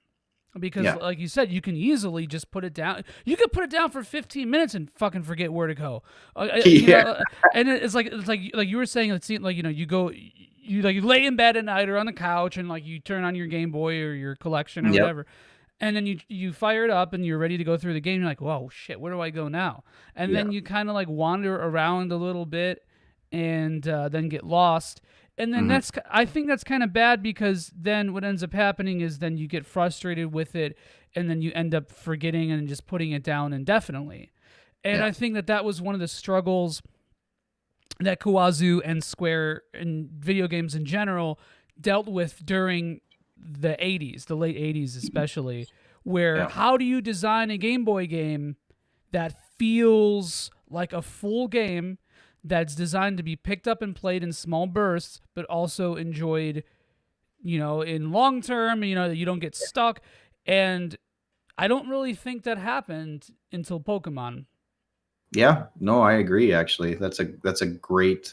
Because, Yeah. like you said, you can easily just put it down. You could put it down for 15 minutes and fucking forget where to go. Yeah. And it's like you were saying. It seemed like you lay in bed at night or on the couch and like you turn on your Game Boy or your collection or Yep. whatever, and then you fire it up and you're ready to go through the game. You're like, whoa, shit, where do I go now? And then you kind of like wander around a little bit and then get lost. And then I think that's kind of bad, because then what ends up happening is then you get frustrated with it, and then you end up forgetting and just putting it down indefinitely. And I think that was one of the struggles that Kawazu and Square and video games in general dealt with during the 80s, the late 80s especially, where how do you design a Game Boy game that feels like a full game, that's designed to be picked up and played in small bursts, but also enjoyed, in long term, you don't get stuck. And I don't really think that happened until Pokemon. Yeah, no, I agree. Actually, that's a great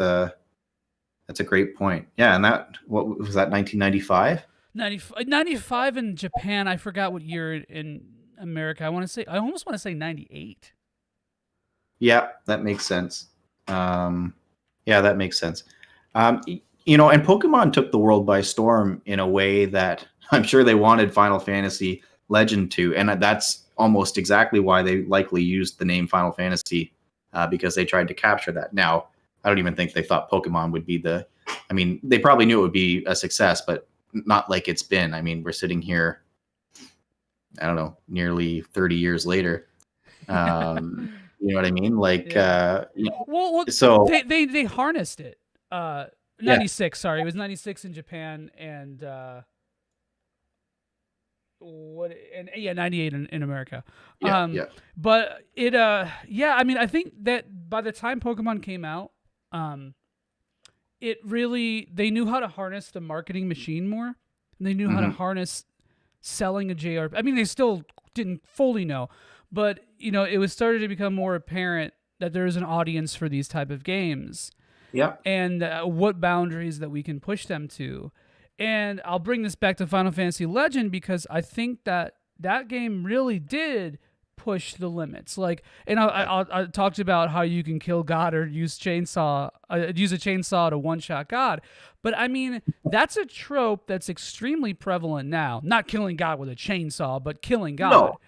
point. Yeah, and what was that? 1995. 95 in Japan. I forgot what year in America. I almost want to say 98. Yeah, that makes sense. Yeah, that makes sense. And Pokemon took the world by storm in a way that I'm sure they wanted Final Fantasy Legend to, and that's almost exactly why they likely used the name Final Fantasy, because they tried to capture that. Now, I don't even think they thought Pokemon would be they probably knew it would be a success, but not like it's been. I mean, we're sitting here, I don't know, nearly 30 years later. You know what I mean? Like, so they harnessed it. 96, sorry, it was 96 in Japan, and 98 in America. But it I think that by the time Pokemon came out, they knew how to harness the marketing machine more, and they knew how to harness selling a JRPG. I mean, they still didn't fully know, but it was started to become more apparent that there is an audience for these type of games. Yeah. And what boundaries that we can push them to. And I'll bring this back to Final Fantasy Legend, because I think that game really did push the limits. Like, and I talked about how you can kill God or use a chainsaw to one-shot God. But I mean, that's a trope that's extremely prevalent now. Not killing God with a chainsaw, but killing God. No.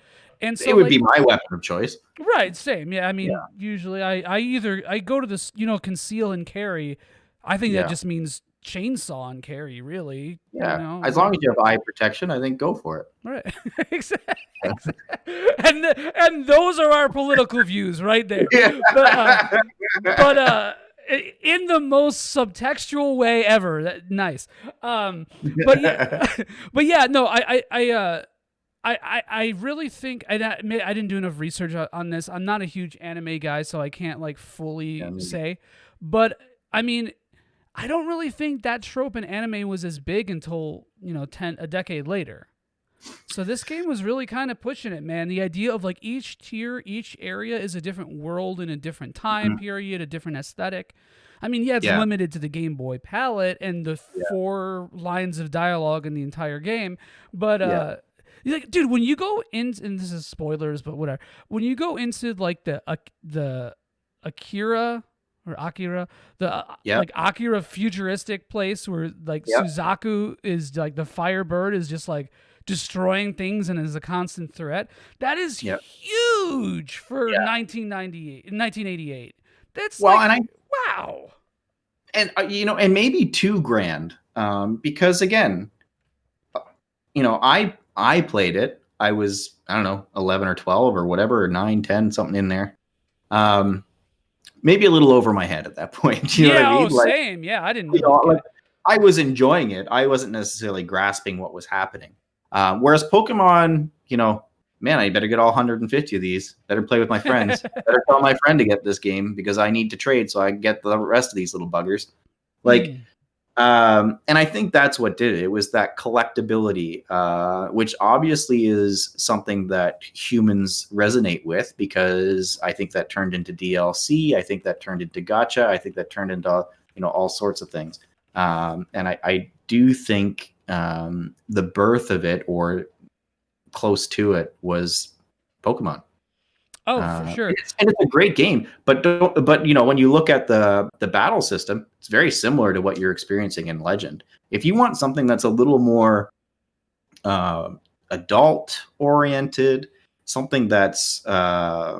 And so it would be my weapon of choice. Right, same. Yeah, I mean, usually I go to this, conceal and carry. I think that just means chainsaw and carry, really. Yeah. As long as you have eye protection, I think go for it. Right. Exactly. And those are our political views right there. Yeah. But in the most subtextual way ever. Nice. But yeah, no, I really think I didn't do enough research on this. I'm not a huge anime guy, so I can't like fully say. But I mean, I don't really think that trope in anime was as big until a decade later. So this game was really kind of pushing it, man. The idea of like each tier, each area is a different world in a different time period, a different aesthetic. I mean, it's limited to the Game Boy palette and the 4 lines of dialogue in the entire game, but like, dude, when you go in, and this is spoilers, but whatever. When you go into like the Akira, like Akira futuristic place where like Suzaku is like the Firebird is just like destroying things and is a constant threat. That is huge for 1988. That's wow. And and maybe too grand, because again, I played it. I was, I don't know, 11 or 12 or whatever, or 9, 10, something in there. Maybe a little over my head at that point. You know what I mean? Same. Yeah, I didn't know. I was enjoying it. I wasn't necessarily grasping what was happening. Whereas Pokemon, man, I better get all 150 of these. Better play with my friends. Better tell my friend to get this game because I need to trade so I can get the rest of these little buggers. And I think that's what did it. It was that collectability, which obviously is something that humans resonate with, because I think that turned into DLC. I think that turned into gacha. I think that turned into all sorts of things. And I do think the birth of it, or close to it, was Pokemon. Oh, for sure. And it's a great game, but when you look at the battle system, it's very similar to what you're experiencing in Legend. If you want something that's a little more adult oriented, something that's I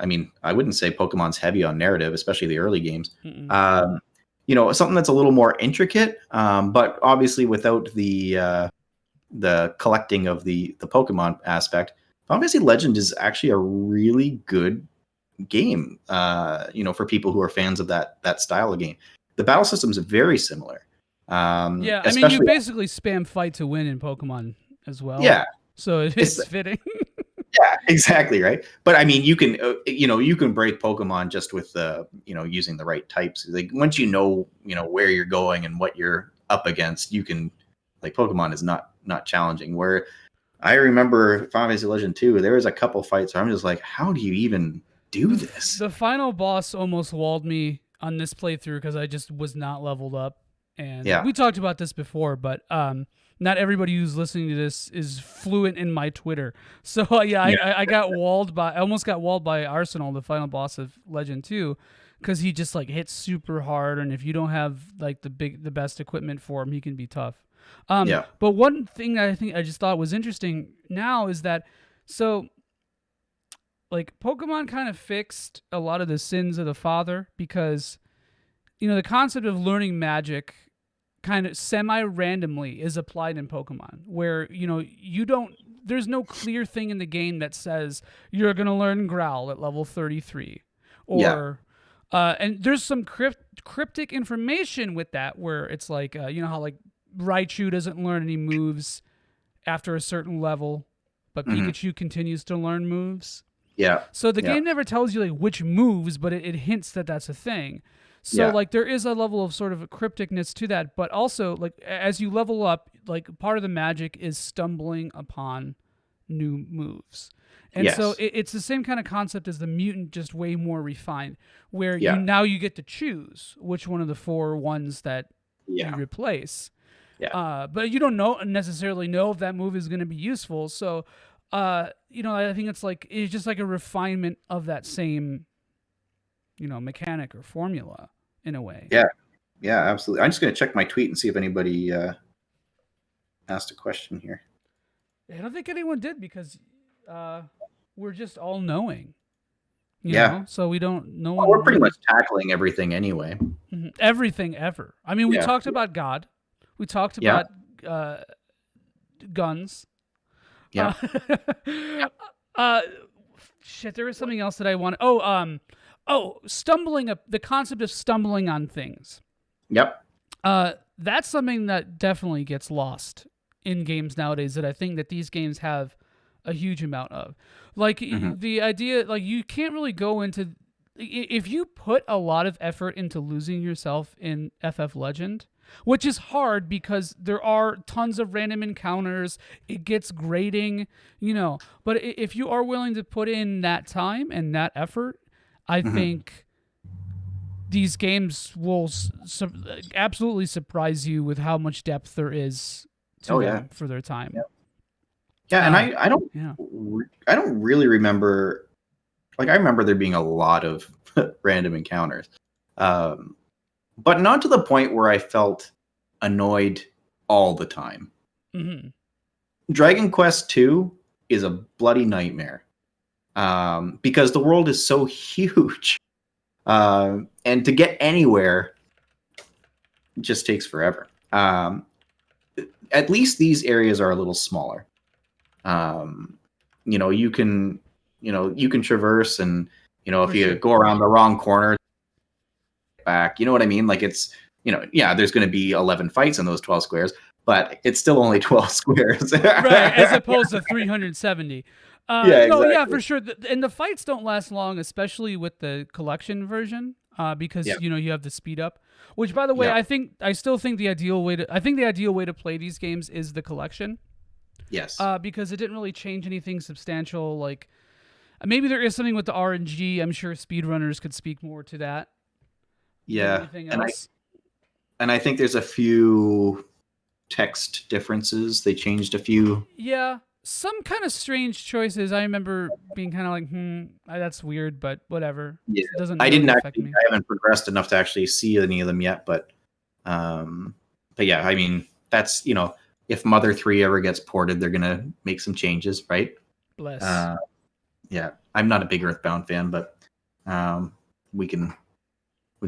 mean, I wouldn't say Pokemon's heavy on narrative, especially the early games. Something that's a little more intricate, but obviously without the collecting of the Pokemon aspect. Obviously, Legend is actually a really good game. For people who are fans of that style of game. The battle system is very similar. I mean, you basically spam fight to win in Pokemon as well. Yeah, so it's fitting. Yeah, exactly, right. But I mean, you can break Pokemon just with using the right types. Like once you know where you're going and what you're up against, you can, like, Pokemon is not challenging. Where I remember Final Fantasy Legend 2, there was a couple fights where I'm just like, how do you even do this? The final boss almost walled me on this playthrough because I just was not leveled up. And we talked about this before, but not everybody who's listening to this is fluent in my Twitter. So I got walled by, I almost got walled by Arsenal, the final boss of Legend 2, because he just like hits super hard, and if you don't have like the best equipment for him, he can be tough. But one thing that I think I just thought was interesting now is that, so like Pokemon kind of fixed a lot of the sins of the father, because the concept of learning magic kind of semi-randomly is applied in Pokemon, where there's no clear thing in the game that says you're going to learn Growl at level 33, or and there's some cryptic information with that, where it's like how like Raichu doesn't learn any moves after a certain level, but Pikachu continues to learn moves. So the game never tells you like which moves, but it hints that that's a thing. So like there is a level of sort of a crypticness to that, but also like as you level up, like part of the magic is stumbling upon new moves. And so it's the same kind of concept as the mutant, just way more refined, where you get to choose which one of the 4 ones that you replace. But you don't necessarily know if that move is going to be useful. So I think it's just like a refinement of that same mechanic or formula in a way. Yeah, absolutely. I'm just going to check my tweet and see if anybody asked a question here. I don't think anyone did, because we're just all knowing. You know? So we don't know. Well, we're pretty much tackling everything anyway. Everything ever. I mean, we talked about God. We talked about guns. Shit, there was something else that I wanted. The concept of stumbling on things. That's something that definitely gets lost in games nowadays, that I think that these games have a huge amount of. Like the idea, like you can't really go into, if you put a lot of effort into losing yourself in FF Legend, which is hard because there are tons of random encounters, it gets grating, but if you are willing to put in that time and that effort, I think these games will absolutely surprise you with how much depth there is to them for their time. And I don't really remember. Like, I remember there being a lot of random encounters, but not to the point where I felt annoyed all the time. Dragon Quest II is a bloody nightmare, because the world is so huge, and to get anywhere just takes forever. At least these areas are a little smaller. You can traverse, and if you go around the wrong corner, back, you know what I mean? Like, it's there's going to be 11 fights in those 12 squares, but it's still only 12 squares, right? As opposed to 370. Exactly. For sure. And the fights don't last long, especially with the collection version, because you have the speed up. Which, by the way, I still think the ideal way to play these games is the collection. Yes. Because it didn't really change anything substantial. Like, maybe there is something with the RNG. I'm sure speedrunners could speak more to that. Yeah. Anything else? and I think there's a few text differences. They changed a few. Yeah, some kind of strange choices. I remember being kind of like, that's weird, but whatever. Yeah, It doesn't I really didn't affect actually. me. I haven't progressed enough to actually see any of them yet, but yeah, I mean, that's if Mother 3 ever gets ported, they're gonna make some changes, right? Bless. Yeah, I'm not a big Earthbound fan, but um, we can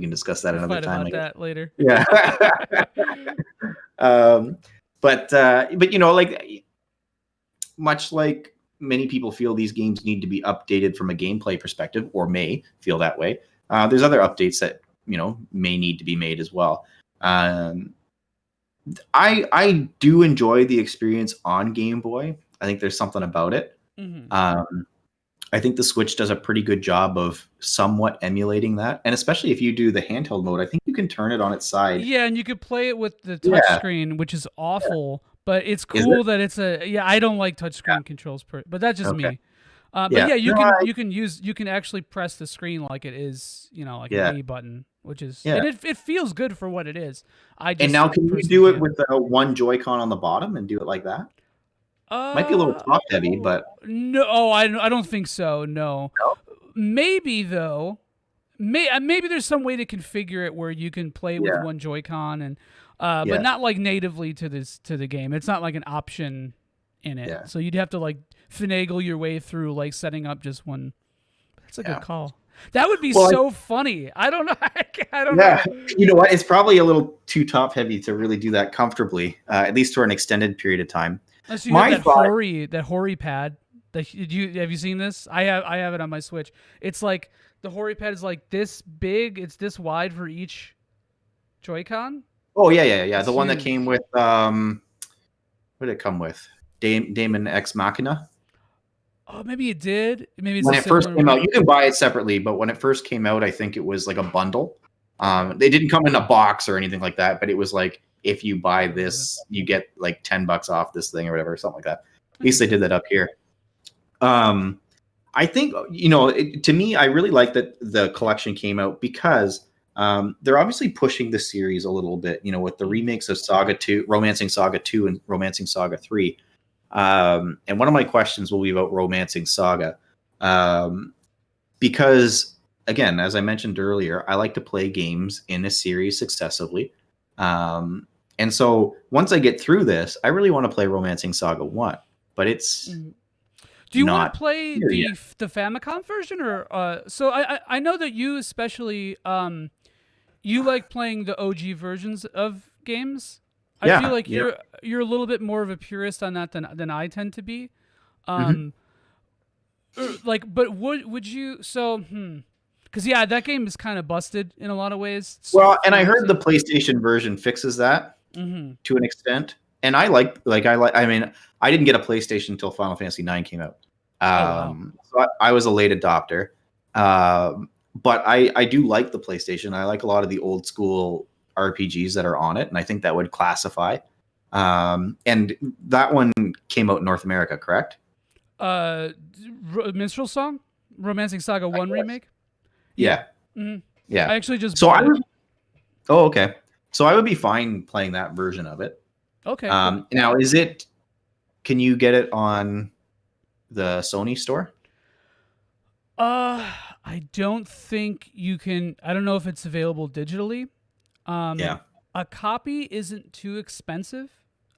discuss that We'll another fight time, I about guess. that later. Yeah. um, but like much like many people feel these games need to be updated from a gameplay perspective, or may feel that way. There's other updates that may need to be made as well. I do enjoy the experience on Game Boy. I think there's something about it. I think the Switch does a pretty good job of somewhat emulating that, and especially if you do the handheld mode, I think you can turn it on its side. Yeah, and you could play it with the Yeah. touchscreen, which is awful, but it's Is cool it? that it's a. Yeah, I don't like touchscreen controls, but that's just Okay. me. But Yeah. yeah, you No, can you can actually press the screen like it is, like an yeah. A button, which is Yeah. and it feels good for what it is. I just And now, can you personally do it can't. with the one Joy-Con on the bottom and do it like that? Might be a little Uh top heavy, but no, I don't think so. No, no? maybe though. Maybe there's some way to configure it where you can play with Yeah. one Joy-Con and but Yeah. not like natively to the game. It's not like an option in it. Yeah. So you'd have to like finagle your way through like setting up just one. That's a Yeah. good call. That would be Well, so funny. I don't know. I don't Yeah. know. You know what? It's probably a little too top heavy to really do that comfortably, at least for an extended period of time. Unless you My have thought, that Hori pad. Have you seen this? I have it on my Switch. It's like the Hori pad is like this big. It's this wide for each Joy-Con. oh yeah. It's The one that huge. came with what did it come with? Damon Ex Machina? Oh, maybe it did. Maybe it's When a it first similar came one. out, you can buy it separately, but when it first came out, I think it was like a bundle. They didn't come in a box or anything like that, but it was like, if you buy this, you get like $10 off this thing or whatever, something like that. At least they did that up here. I think, to me, I really like that the collection came out because they're obviously pushing the series a little bit, with the remakes of SaGa 2, Romancing SaGa 2 and Romancing SaGa 3. And one of my questions will be about Romancing SaGa. Because, again, as I mentioned earlier, I like to play games in a series successively. And so once I get through this, I really want to play Romancing SaGa 1, but it's Do you want not to play here the yet. the Famicom version or so I know that you especially you like playing the OG versions of games. I feel like Yeah. you're a little bit more of a purist on that than I tend to be. Mhm. Like, but would you? So, because yeah, that game is kind of busted in a lot of ways. Well, and I heard the PlayStation version fixes that Mm-hmm. to an extent. And I mean, I didn't get a PlayStation until Final Fantasy 9 came out. Oh wow. So I was a late adopter. But I do like the PlayStation. I like a lot of the old school RPGs that are on it, and I think that would classify. And that one came out in North America, correct? Minstrel Song, Romancing SaGa 1 guess. remake. Yeah. Mm-hmm. Yeah. I actually just So bought it. Oh, okay. So I would be fine playing that version of it. Okay. Cool. Now, can you get it on the Sony store? I don't think you can. I don't know if it's available digitally. Yeah. A copy isn't too expensive.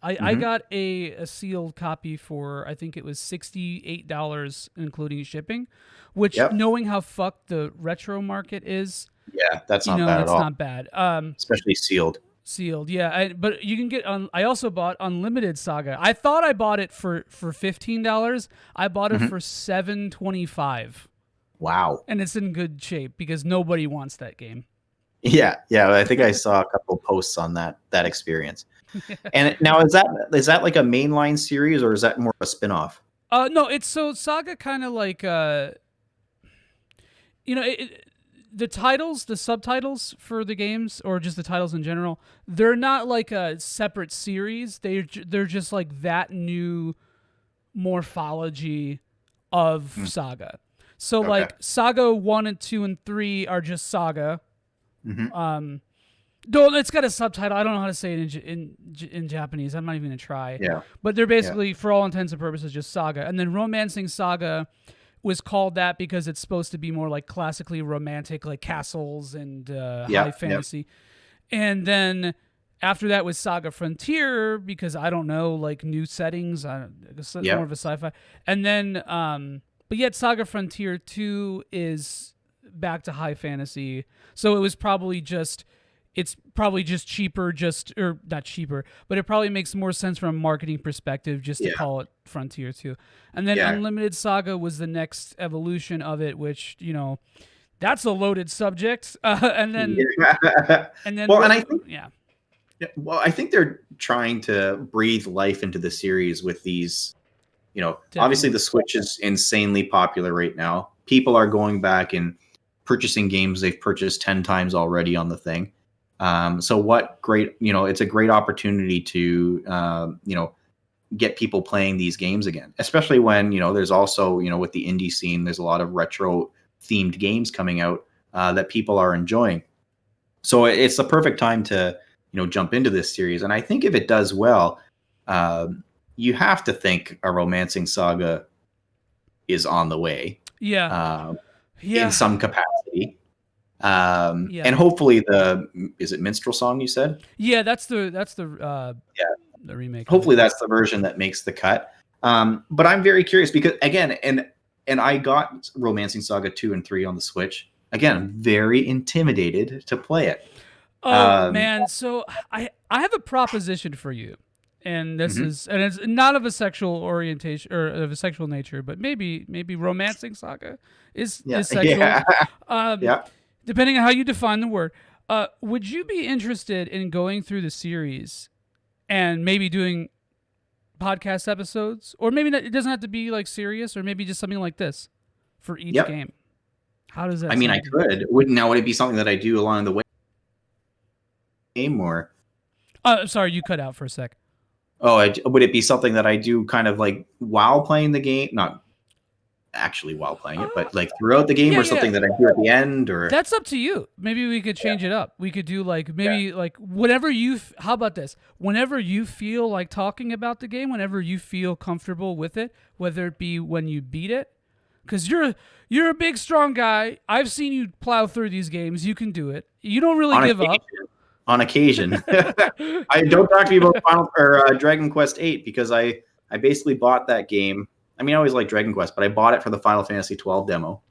I got a sealed copy for, I think it was $68 including shipping, which, Yep. knowing how fucked the retro market is, Yeah, that's not bad at it's all. not bad. Especially sealed. Sealed, yeah. But you can get on. I also bought Unlimited SaGa. I thought I bought it for $15. I bought it for $7.25. Wow. And it's in good shape because nobody wants that game. Yeah. I think I saw a couple posts on that experience. And now is that like a mainline series, or is that more of a spin-off? No, it's so SaGa kind of like the titles, the subtitles for the games, or just the titles in general, they're not like a separate series. They're just like that new morphology of SaGa. So like SaGa 1 and 2 and 3 are just SaGa. No, it's got a subtitle. I don't know how to say it in Japanese. I'm not even gonna try. Yeah. But they're Yeah. basically, for all intents and purposes, just saga. And then Romancing Saga was called that because it's supposed to be more like classically romantic, like castles and high Yeah. Yeah. fantasy. And then after that was Saga Frontier because I don't know, like new settings. It's Yeah. more of a sci-fi. And then, but yet Saga Frontier 2 is back to high fantasy. So it was probably just. It's probably just cheaper, or not cheaper, but it probably makes more sense from a marketing perspective just to Yeah. call it Frontier 2. And then Yeah. Unlimited Saga was the next evolution of it, which, that's a loaded subject. And then, Yeah. and then, Well, and I think yeah. well, I think they're trying to breathe life into the series with these. Obviously Definitely. the Switch is insanely popular right now. People are going back and purchasing games they've purchased 10 times already on the thing. So what great, it's a great opportunity to, get people playing these games again, especially when, there's also, with the indie scene, there's a lot of retro themed games coming out that people are enjoying. So it's the perfect time to, jump into this series. And I think if it does well, you have to think a Romancing Saga is on the way Yeah. in Yeah. some capacity. Yeah. And hopefully is it Minstrel Song you said? Yeah. That's the Yeah. the remake. Hopefully that's the version that makes the cut. But I'm very curious because again, and I got Romancing Saga 2 and 3 on the Switch. Again, I'm very intimidated to play it. Oh man, so I have a proposition for you. And this Mhm. is, and it's not of a sexual orientation or of a sexual nature, but maybe Romancing Saga is Yeah. sexual. Yeah. Um, Yeah. depending on how you define the word. Would you be interested in going through the series and maybe doing podcast episodes, or maybe not, it doesn't have to be like serious, or maybe just something like this for each Yep. game? How does that? I mean, I sound? could. Would it be something that I do along the way game or? Sorry, you cut out for a sec. Oh, would it be something that I do kind of like while playing the game? Not actually while playing it, but like throughout the game, Yeah, or yeah. something that I do at the end, or That's up to you. Maybe we could change it up. We could do like maybe like whatever you. How about this? Whenever you feel like talking about the game, whenever you feel comfortable with it, whether it be when you beat it, because you're a big strong guy. I've seen you plow through these games. You can do it. You don't really on give occasion. up. On occasion, I don't talk to me about Dragon Quest 8 because I basically bought that game. I mean, I always like Dragon Quest, but I bought it for the Final Fantasy 12 demo.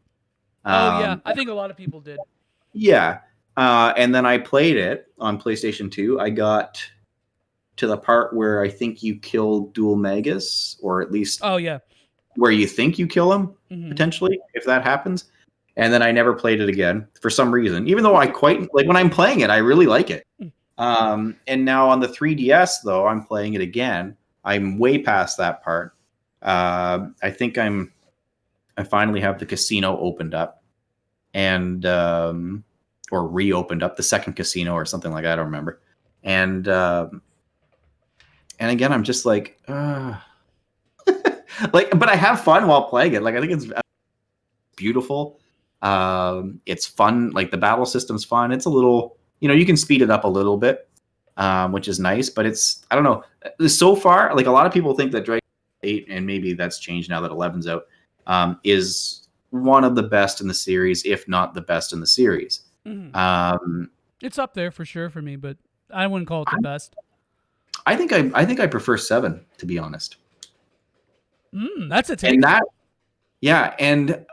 Oh yeah, I think a lot of people did. Yeah. And then I played it on PlayStation 2. I got to the part where I think you kill Dual Magus, or at least Oh yeah. where you think you kill him, Mhm. potentially, if that happens. And then I never played it again for some reason, even though I quite like when I'm playing it, I really like it. And now on the 3DS, though, I'm playing it again. I'm way past that part. I think I finally have the casino opened up and or reopened up the second casino or something like that. I don't remember. And again, I'm just like, like, but I have fun while playing it. Like, I think it's beautiful. It's fun. Like the battle system's fun. It's a little, you can speed it up a little bit, which is nice. But I don't know. So far, like a lot of people think that Dragon 8, and maybe that's changed now that 11's out, is one of the best in the series, if not the best in the series. Mm-hmm. It's up there for sure for me, but I wouldn't call it the best. I think I prefer 7, to be honest. That's a take. And that, yeah, and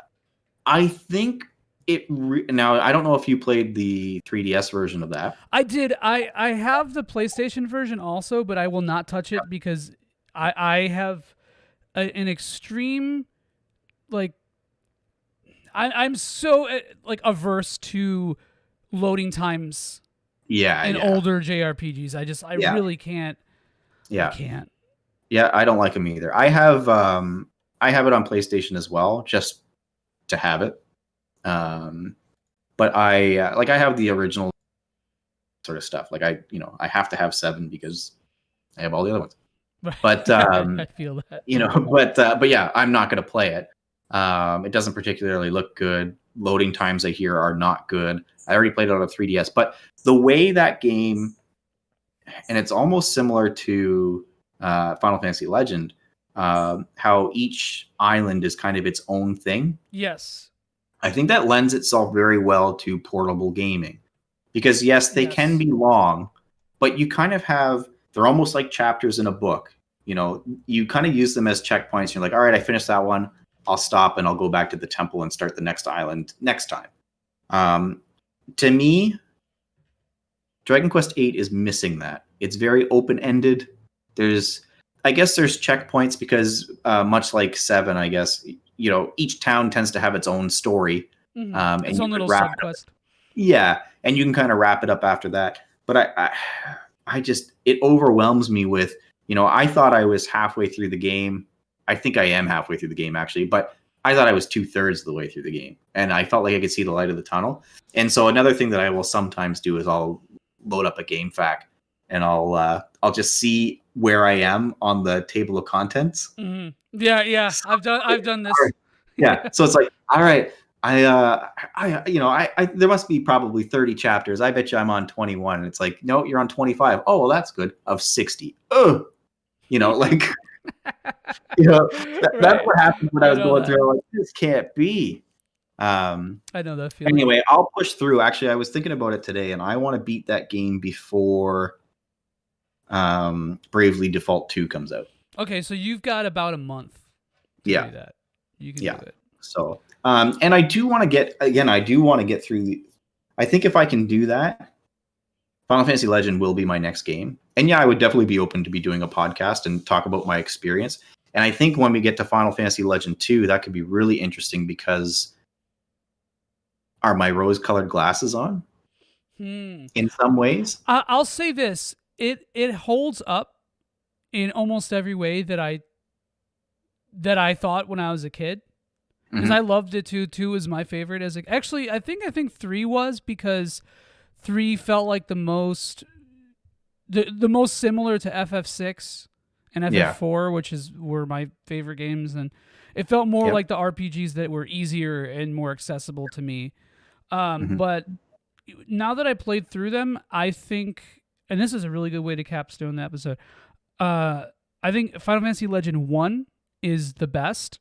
I think now I don't know if you played the 3DS version of that. I did. I have the PlayStation version also, but I will not touch it because I have an extreme like I'm so like averse to loading times in older JRPGs. I really can't. Yeah. I can't. Yeah, I don't like them either. I have it on PlayStation as well, just to have it. But I have the original sort of stuff. Like I have to have 7 because I have all the other ones. But I feel that. But yeah, I'm not going to play it. It doesn't particularly look good. Loading times I hear are not good. I already played it on a 3DS. But the way that game, and it's almost similar to Final Fantasy Legend, how each island is kind of its own thing. Yes. I think that lends itself very well to portable gaming. Because yes, they can be long, but you kind of have, they're almost like chapters in a book. You know, you kind of use them as checkpoints. You're like, all right, I finished that one. I'll stop and I'll go back to the temple and start the next island next time. To me, Dragon Quest VIII is missing that. It's very open-ended. I guess there's checkpoints because much like 7, I guess, you know, each town tends to have its own story. And its own little sub quest. Yeah, and you can kind of wrap it up after that. But I just, it overwhelms me with, you know, I thought I was halfway through the game. I think I am halfway through the game, actually, but I thought I was 2/3 of the way through the game, and I felt like I could see the light of the tunnel. And so another thing that I will sometimes do is I'll load up a game fact, and I'll just see where I am on the table of contents. Mm-hmm. Yeah, so, I've done this. Yeah, so it's like, all right, I there must be probably 30 chapters. I bet you I'm on 21. And it's like, no, you're on 25. Oh, well, that's good. Of 60. Oh, you know, like, you know, that's what happened when I was going through. I'm like, this can't be. I know that feeling. Anyway, I'll push through. Actually, I was thinking about it today, and I want to beat that game before Bravely Default 2 comes out. Okay, so you've got about a month to do that. You can do it. So, and I do want to get through I think if I can do that, Final Fantasy Legend will be my next game. And yeah, I would definitely be open to be doing a podcast and talk about my experience. And I think when we get to Final Fantasy Legend 2, that could be really interesting because are my rose-colored glasses on? In some ways? I'll say this. It holds up in almost every way that I thought when I was a kid. Because I loved it too. 2 was my favorite. Actually, I think 3 was, because 3 felt like the most similar to FF6 and FF4, which were my favorite games, and it felt more like the RPGs that were easier and more accessible to me. But now that I played through them, I think, and this is a really good way to capstone the episode, I think Final Fantasy Legend 1 is the best.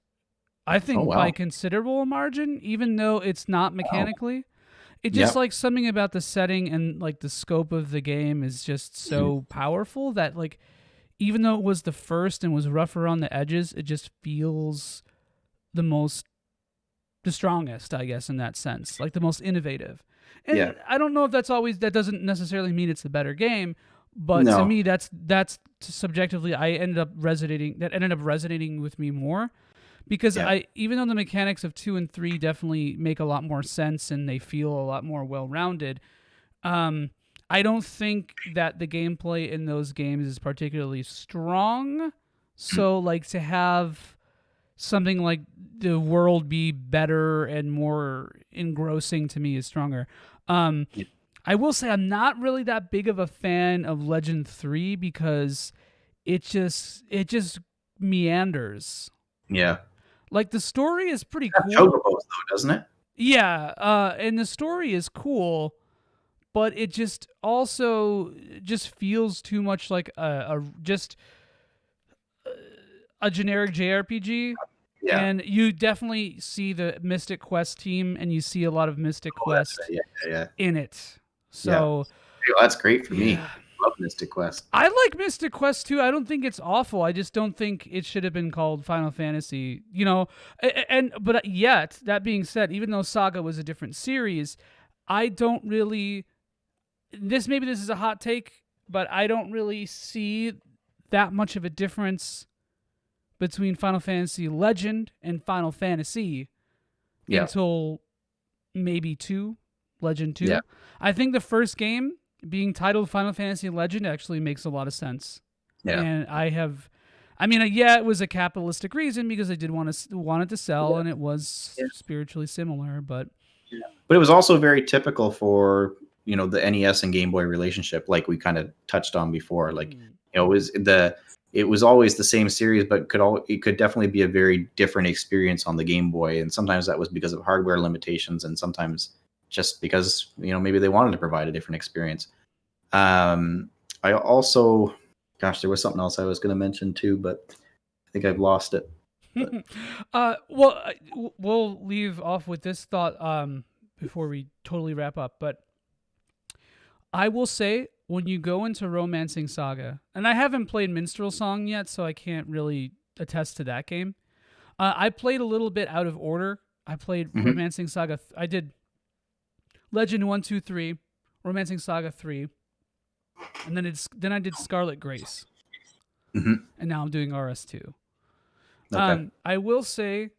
I think by considerable margin, even though it's not mechanically. It just like something about the setting and like the scope of the game is just so powerful that, like, even though it was the first and was rough around the edges, it just feels the strongest, I guess, in that sense, like the most innovative. And I don't know if that doesn't necessarily mean it's the better game, but to me, that's subjectively, that ended up resonating with me more. Because even though the mechanics of 2 and 3 definitely make a lot more sense and they feel a lot more well-rounded, I don't think that the gameplay in those games is particularly strong. So, like, to have something like the world be better and more engrossing to me is stronger. I will say I'm not really that big of a fan of Legend 3 because it just meanders. Yeah. Like, the story is pretty cool. Chocobos, though, doesn't it? Yeah, and the story is cool, but it just also just feels too much like a generic JRPG. Yeah. And you definitely see the Mystic Quest team, and you see a lot of Mystic Quest in it. So that's great for me. Love Mystic Quest. I like Mystic Quest too. I don't think it's awful. I just don't think it should have been called Final Fantasy, you know. But yet, that being said, even though SaGa was a different series, I don't really. This is a hot take, but I don't really see that much of a difference between Final Fantasy Legend and Final Fantasy until maybe Legend 2. Yeah. I think the first game being titled Final Fantasy Legend actually makes a lot of sense. Yeah. And it was a capitalistic reason because they did want it to sell, and it was spiritually similar, but it was also very typical for, you know, the NES and Game Boy relationship, like we kind of touched on before. Like, you know, it was always the same series, but it could definitely be a very different experience on the Game Boy, and sometimes that was because of hardware limitations, and sometimes just because maybe they wanted to provide a different experience. I also, gosh, there was something else I was going to mention too, but I think I've lost it. We'll leave off with this thought before we totally wrap up. But I will say, when you go into Romancing Saga, and I haven't played Minstrel Song yet, so I can't really attest to that game. I played a little bit out of order. I played Romancing Saga. I did Legend 1, 2, 3, Romancing Saga 3, and then I did Scarlet Grace, and now I'm doing RS2. Okay. I will say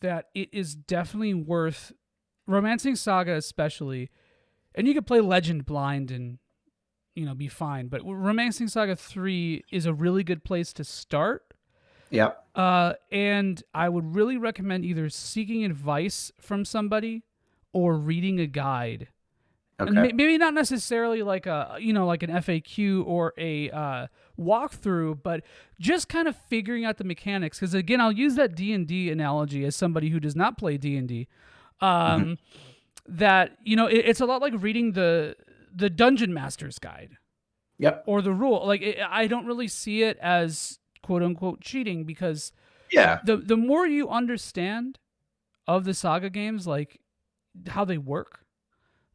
that it is definitely worth Romancing Saga, especially, and you could play Legend blind and be fine. But Romancing Saga 3 is a really good place to start. Yeah. And I would really recommend either seeking advice from somebody or reading a guide. Okay. And maybe not necessarily like like an FAQ or a walkthrough, but just kind of figuring out the mechanics. Because again, I'll use that D&D analogy as somebody who does not play D&D. That it's a lot like reading the Dungeon Master's Guide. Yep. Or the rule. Like I don't really see it as quote unquote cheating, because the more you understand of the Saga games, like how they work,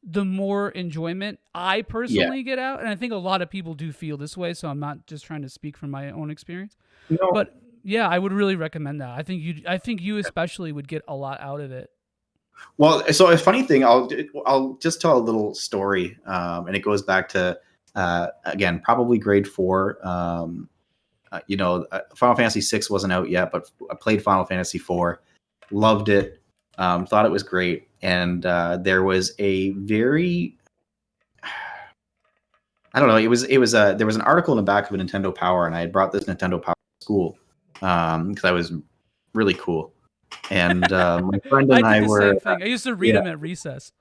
the more enjoyment I personally get out. And I think a lot of people do feel this way, so I'm not just trying to speak from my own experience. No. But yeah, I would really recommend that. I think you especially would get a lot out of it. Well, so a funny thing, I'll just tell a little story, and it goes back to again, probably grade 4. Final Fantasy 6 wasn't out yet, but I played Final Fantasy 4, loved it, thought it was great, and there was a very, I don't know, there was an article in the back of a Nintendo Power, and I had brought this Nintendo Power to school because I was really cool. And my friend and I were. Same thing. I used to read them at recess.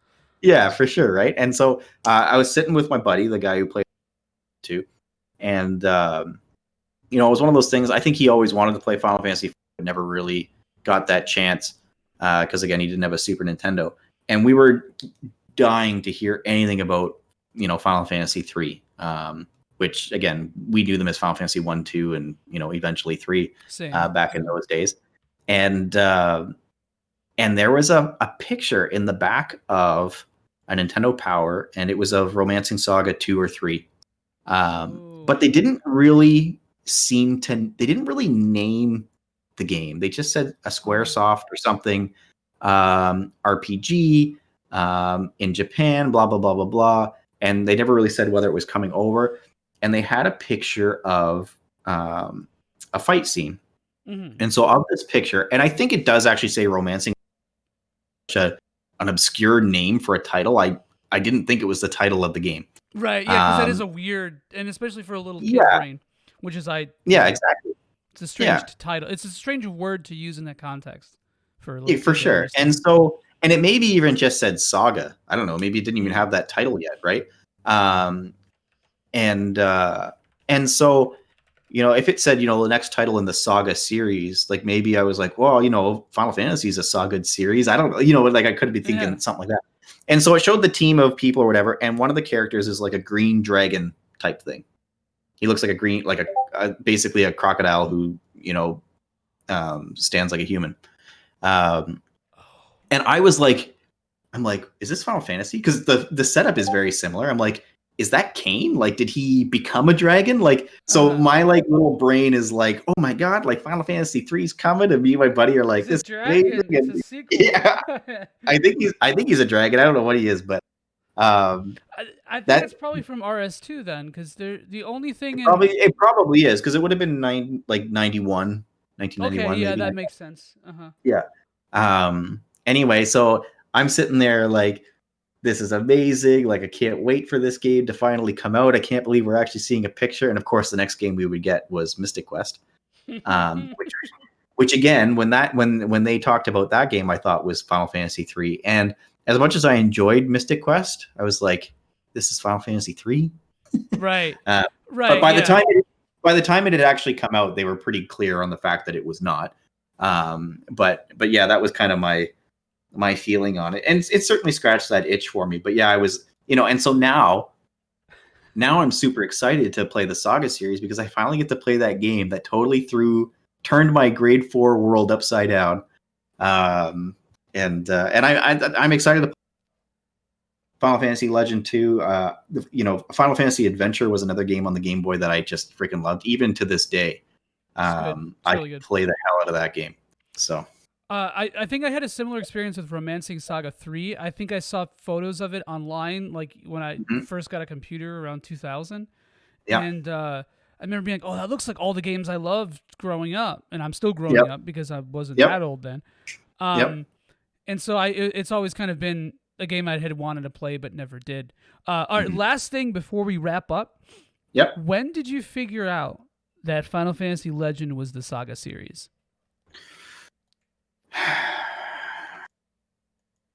Yeah, for sure, right? And so I was sitting with my buddy, the guy who played too, and it was one of those things. I think he always wanted to play Final Fantasy 4, but never really got that chance because again, he didn't have a Super Nintendo, and we were dying to hear anything about Final Fantasy 3. Which again, we knew them as Final Fantasy 1, 2, and eventually 3 back in those days. And there was a picture in the back of a Nintendo Power, and it was of Romancing Saga 2 or 3. But they didn't really name the game. They just said a Squaresoft or something, RPG in Japan, blah, blah, blah, blah, blah. And they never really said whether it was coming over. And they had a picture of a fight scene. And so of this picture, and I think it does actually say Romancing, an obscure name for a title. I didn't think it was the title of the game. Right, yeah, because that is a weird, and especially for a little kid brain, which is exactly. It's a strange title. It's a strange word to use in that context for a little for sure. And so, and it maybe even just said Saga. I don't know. Maybe it didn't even have that title yet, right? And so, if it said, the next title in the Saga series, like maybe I was like, well, Final Fantasy is a Saga series. I don't know, like I could be thinking something like that. And so it showed the team of people or whatever, and one of the characters is like a green dragon type thing. He looks like a green, like basically a crocodile who, stands like a human. And I was like, is this Final Fantasy? Because the setup is very similar. I'm like, is that Cain? Like, did he become a dragon? Like, so my like little brain is like, oh my god, like Final Fantasy 3 is coming, and me and my buddy are like, this dragon. It's a sequel. Yeah, I think he's a dragon. I don't know what he is, but I think that's probably from RS2 then, because they're the only thing. It probably is, because it would have been 1991. Okay, yeah, that makes sense. Yeah. Anyway, so I'm sitting there like, this is amazing. Like, I can't wait for this game to finally come out. I can't believe we're actually seeing a picture. And of course, the next game we would get was Mystic Quest, which again, when they talked about that game, I thought was Final Fantasy 3. And as much as I enjoyed Mystic Quest, I was like, this is Final Fantasy 3. Right. Right. But by the time it had actually come out, they were pretty clear on the fact that it was not. But yeah, that was kind of my my feeling on it, and it certainly scratched that itch for me. But yeah, I was, and so now I'm super excited to play the SaGa series because I finally get to play that game that totally turned my grade 4 world upside down. I'm excited to play Final Fantasy Legend 2. Final Fantasy Adventure was another game on the Game Boy that I just freaking loved, even to this day. It's good. It's I really good. play the hell out of that game. So I think I had a similar experience with Romancing Saga 3. I think I saw photos of it online, like when I first got a computer around 2000. Yeah. And I remember being like, oh, that looks like all the games I loved growing up. And I'm still growing up because I wasn't that old then. And so it's always kind of been a game I had wanted to play but never did. All right, last thing before we wrap up. Yep. When did you figure out that Final Fantasy Legend was the SaGa series?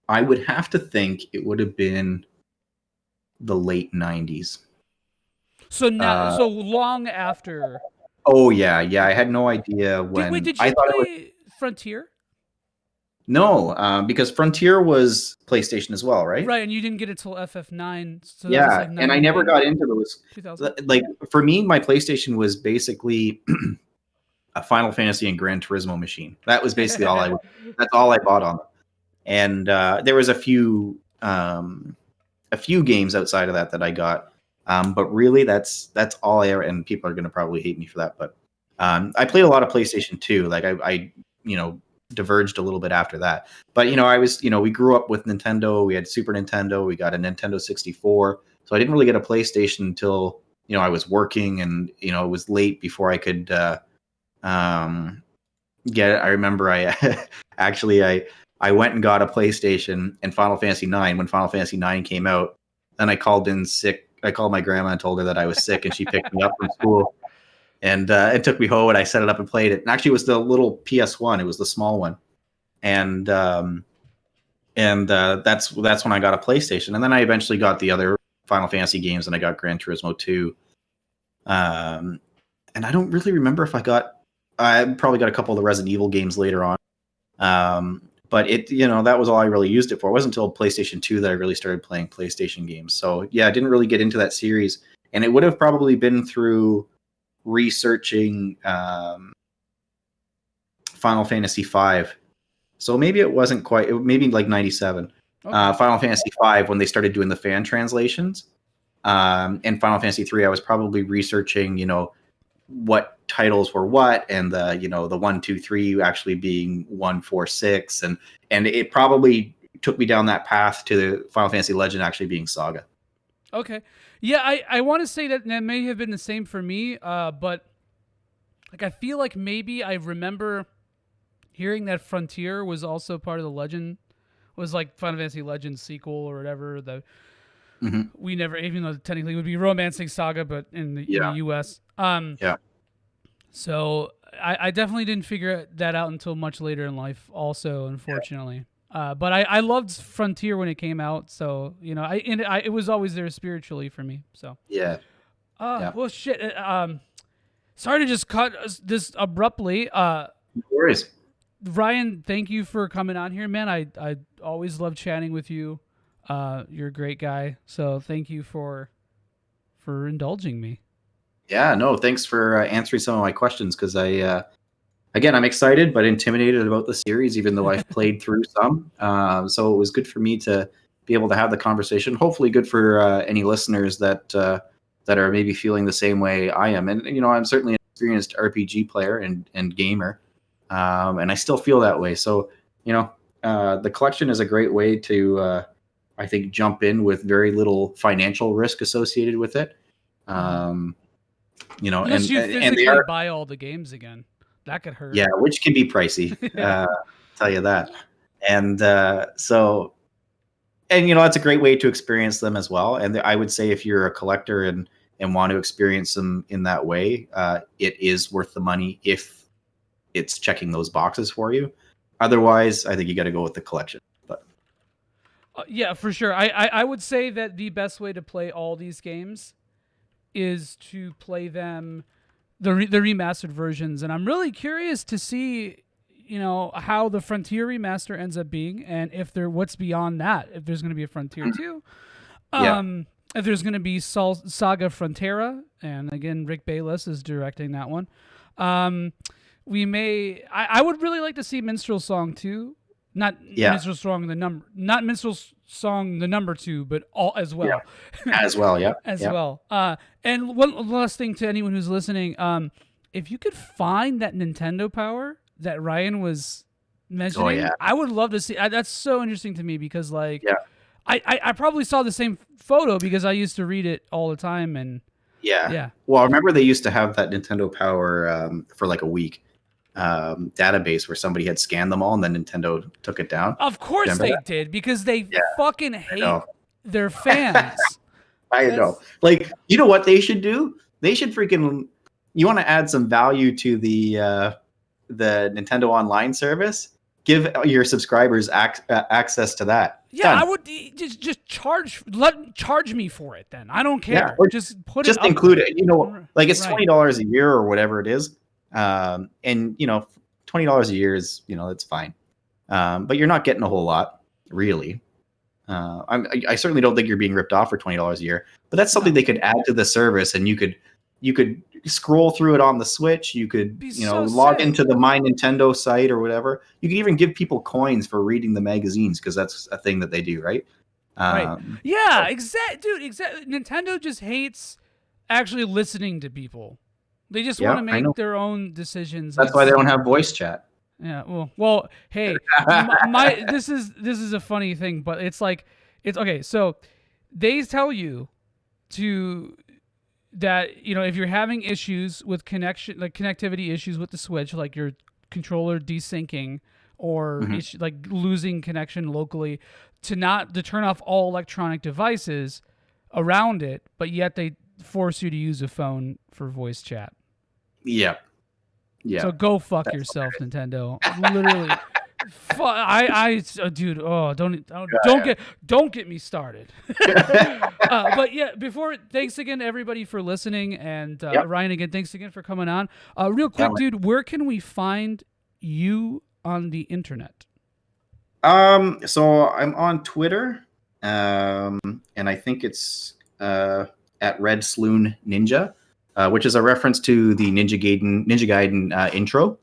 I would have to think it would have been the late 90s. So now, so long after. Oh yeah. I had no idea when. Did you play Frontier? No, because Frontier was PlayStation as well, right? Right, and you didn't get it till FF9. So yeah, that was like and I never got into those. 2000? Like for me, my PlayStation was basically a Final Fantasy and Gran Turismo machine. That was basically all that's all I bought on them. And there was a few games outside of that I got. But really, that's all I ever. And people are going to probably hate me for that. But I played a lot of PlayStation 2. Like I diverged a little bit after that. But I was, we grew up with Nintendo. We had Super Nintendo. We got a Nintendo 64. So I didn't really get a PlayStation until I was working, and it was late before I could get it. I remember I I went and got a PlayStation and Final Fantasy 9 when Final Fantasy 9 came out. Then I called in sick. I called my grandma and told her that I was sick, and she picked me up from school. And it took me home, and I set it up and played it. And actually, it was the little PS1. It was the small one. And that's when I got a PlayStation. And then I eventually got the other Final Fantasy games, and I got Gran Turismo 2. And I don't really remember if I probably got a couple of the Resident Evil games later on. But that was all I really used it for. It wasn't until PlayStation 2 that I really started playing PlayStation games. So yeah, I didn't really get into that series. And it would have probably been through researching Final Fantasy V. So maybe it wasn't quite, maybe like 97. Okay. Final Fantasy V, when they started doing the fan translations. And Final Fantasy 3, I was probably researching, what titles were what, and the 1, 2, 3 actually being 1, 4, 6, and it probably took me down that path to Final Fantasy Legend actually being SaGa. Okay, yeah, I want to say that may have been the same for me, but like I feel like maybe I remember hearing that Frontier was also part of the Legend, was like Final Fantasy Legend sequel or whatever. We never, even though technically it would be Romancing Saga, but in the US. So I definitely didn't figure that out until much later in life also, unfortunately. But I loved Frontier when it came out, so it was always there spiritually for me. So well, shit. Sorry to just cut this abruptly. No worries. Ryan, thank you for coming on here, man. I always love chatting with you. You're a great guy, so thank you for indulging me. Yeah, no, thanks for answering some of my questions, because I'm excited but intimidated about the series, even though I've played through some. So it was good for me to be able to have the conversation. Hopefully good for any listeners that are maybe feeling the same way I am. And, I'm certainly an experienced RPG player and gamer, and I still feel that way. So, the collection is a great way to, I think, jump in with very little financial risk associated with it. Unless you physically buy all the games again, that could hurt. Yeah, which can be pricey. Tell you that. And that's a great way to experience them as well. And I would say if you're a collector and want to experience them in that way, it is worth the money if it's checking those boxes for you. Otherwise, I think you got to go with the collection. But yeah, for sure. I would say that the best way to play all these games is to play them the remastered versions, and I'm really curious to see how the Frontier remaster ends up being, and what's beyond that. If there's going to be a Frontier 2, Yeah. if there's going to be SaGa Frontera, and again, Rick Bayless is directing that one. We may. I would really like to see Minstrel Song 2. Minstrel Song not Minstrel Song the number 2, but all as well. Yeah. As well, yeah. As well. And one last thing to anyone who's listening, if you could find that Nintendo Power that Ryan was mentioning, I would love to see. That's so interesting to me because, like, I probably saw the same photo because I used to read it all the time. And yeah. Well, I remember they used to have that Nintendo Power for like a week database where somebody had scanned them all, and then Nintendo took it down. Of course they did, because they fucking hate their fans. I know. Like, you know what they should do? They should freaking. You want to add some value to the Nintendo Online service? Give your subscribers access to that. Yeah, done. I would just charge me for it. Then I don't care. Yeah, or just include it. Like it's $20 a year or whatever it is. And $20 a year is it's fine. But you're not getting a whole lot, really. I certainly don't think you're being ripped off for $20 a year. But that's something they could add to the service, and you could scroll through it on the Switch. You could log into the My Nintendo site or whatever. You could even give people coins for reading the magazines, because that's a thing that they do, right? Right. Yeah, exactly. Nintendo just hates actually listening to people. They just want to make their own decisions. That's why they don't have voice chat. Yeah. Well. Hey, this is a funny thing, but it's okay. So they tell you that if you're having issues with connectivity issues with the Switch, like your controller desyncing or like losing connection locally, to turn off all electronic devices around it, but yet they force you to use a phone for voice chat. Yeah. So go fuck yourself, Nintendo. Literally. Dude. Oh, don't get me started. But yeah, thanks again to everybody for listening, and Ryan, again, thanks again for coming on. Real quick, dude, where can we find you on the internet? So I'm on Twitter, and I think it's at Red Sloon Ninja, which is a reference to the Ninja Gaiden intro.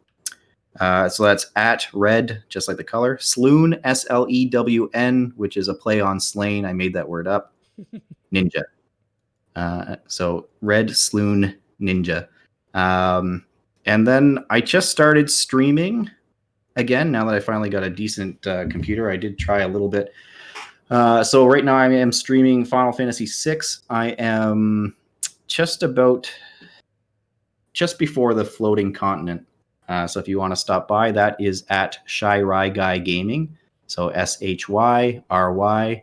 So that's at Red, just like the color, Sloon, SLEWN, which is a play on Slain. I made that word up. Ninja. So Red Sloon Ninja. And then I just started streaming again. Now that I finally got a decent computer, I did try a little bit. So right now I am streaming Final Fantasy VI. I am just before the floating continent. So if you want to stop by, that is at ShyRyGaming. So ShyRyGuy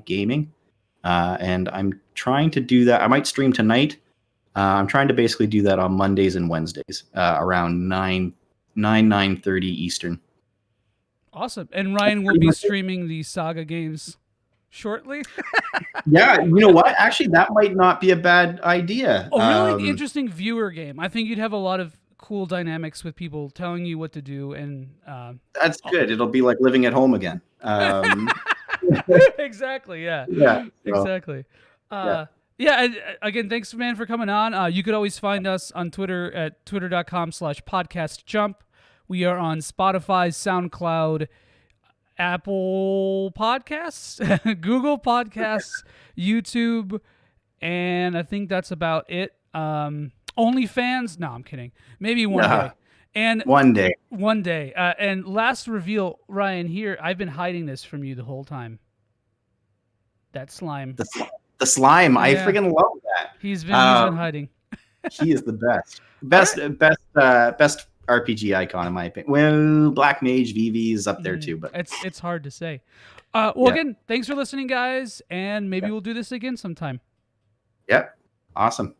Gaming. And I'm trying to do that. I might stream tonight. I'm trying to basically do that on Mondays and Wednesdays around 9:30 Eastern. Awesome. And Ryan will be streaming the SaGa games shortly. Yeah, you know what? Actually, that might not be a bad idea. A really interesting viewer game. I think you'd have a lot of cool dynamics with people telling you what to do, and that's good. It'll be like living at home again. Exactly. Yeah. Yeah. Exactly. Yeah. Again, thanks, man, for coming on. You could always find us on Twitter at twitter.com/podcastjump. We are on Spotify, SoundCloud, Apple Podcasts, Google Podcasts, YouTube, and I think that's about it. OnlyFans? No, I'm kidding. Maybe one day. And one day. And last reveal, Ryan, here, I've been hiding this from you the whole time. That slime. The slime. Yeah. I freaking love that. He's been hiding. He is the best. Best RPG icon in my opinion. Well, Black Mage VV is up there too, but it's hard to say. Again, thanks for listening, guys, and maybe we'll do this again sometime. Yep. Awesome.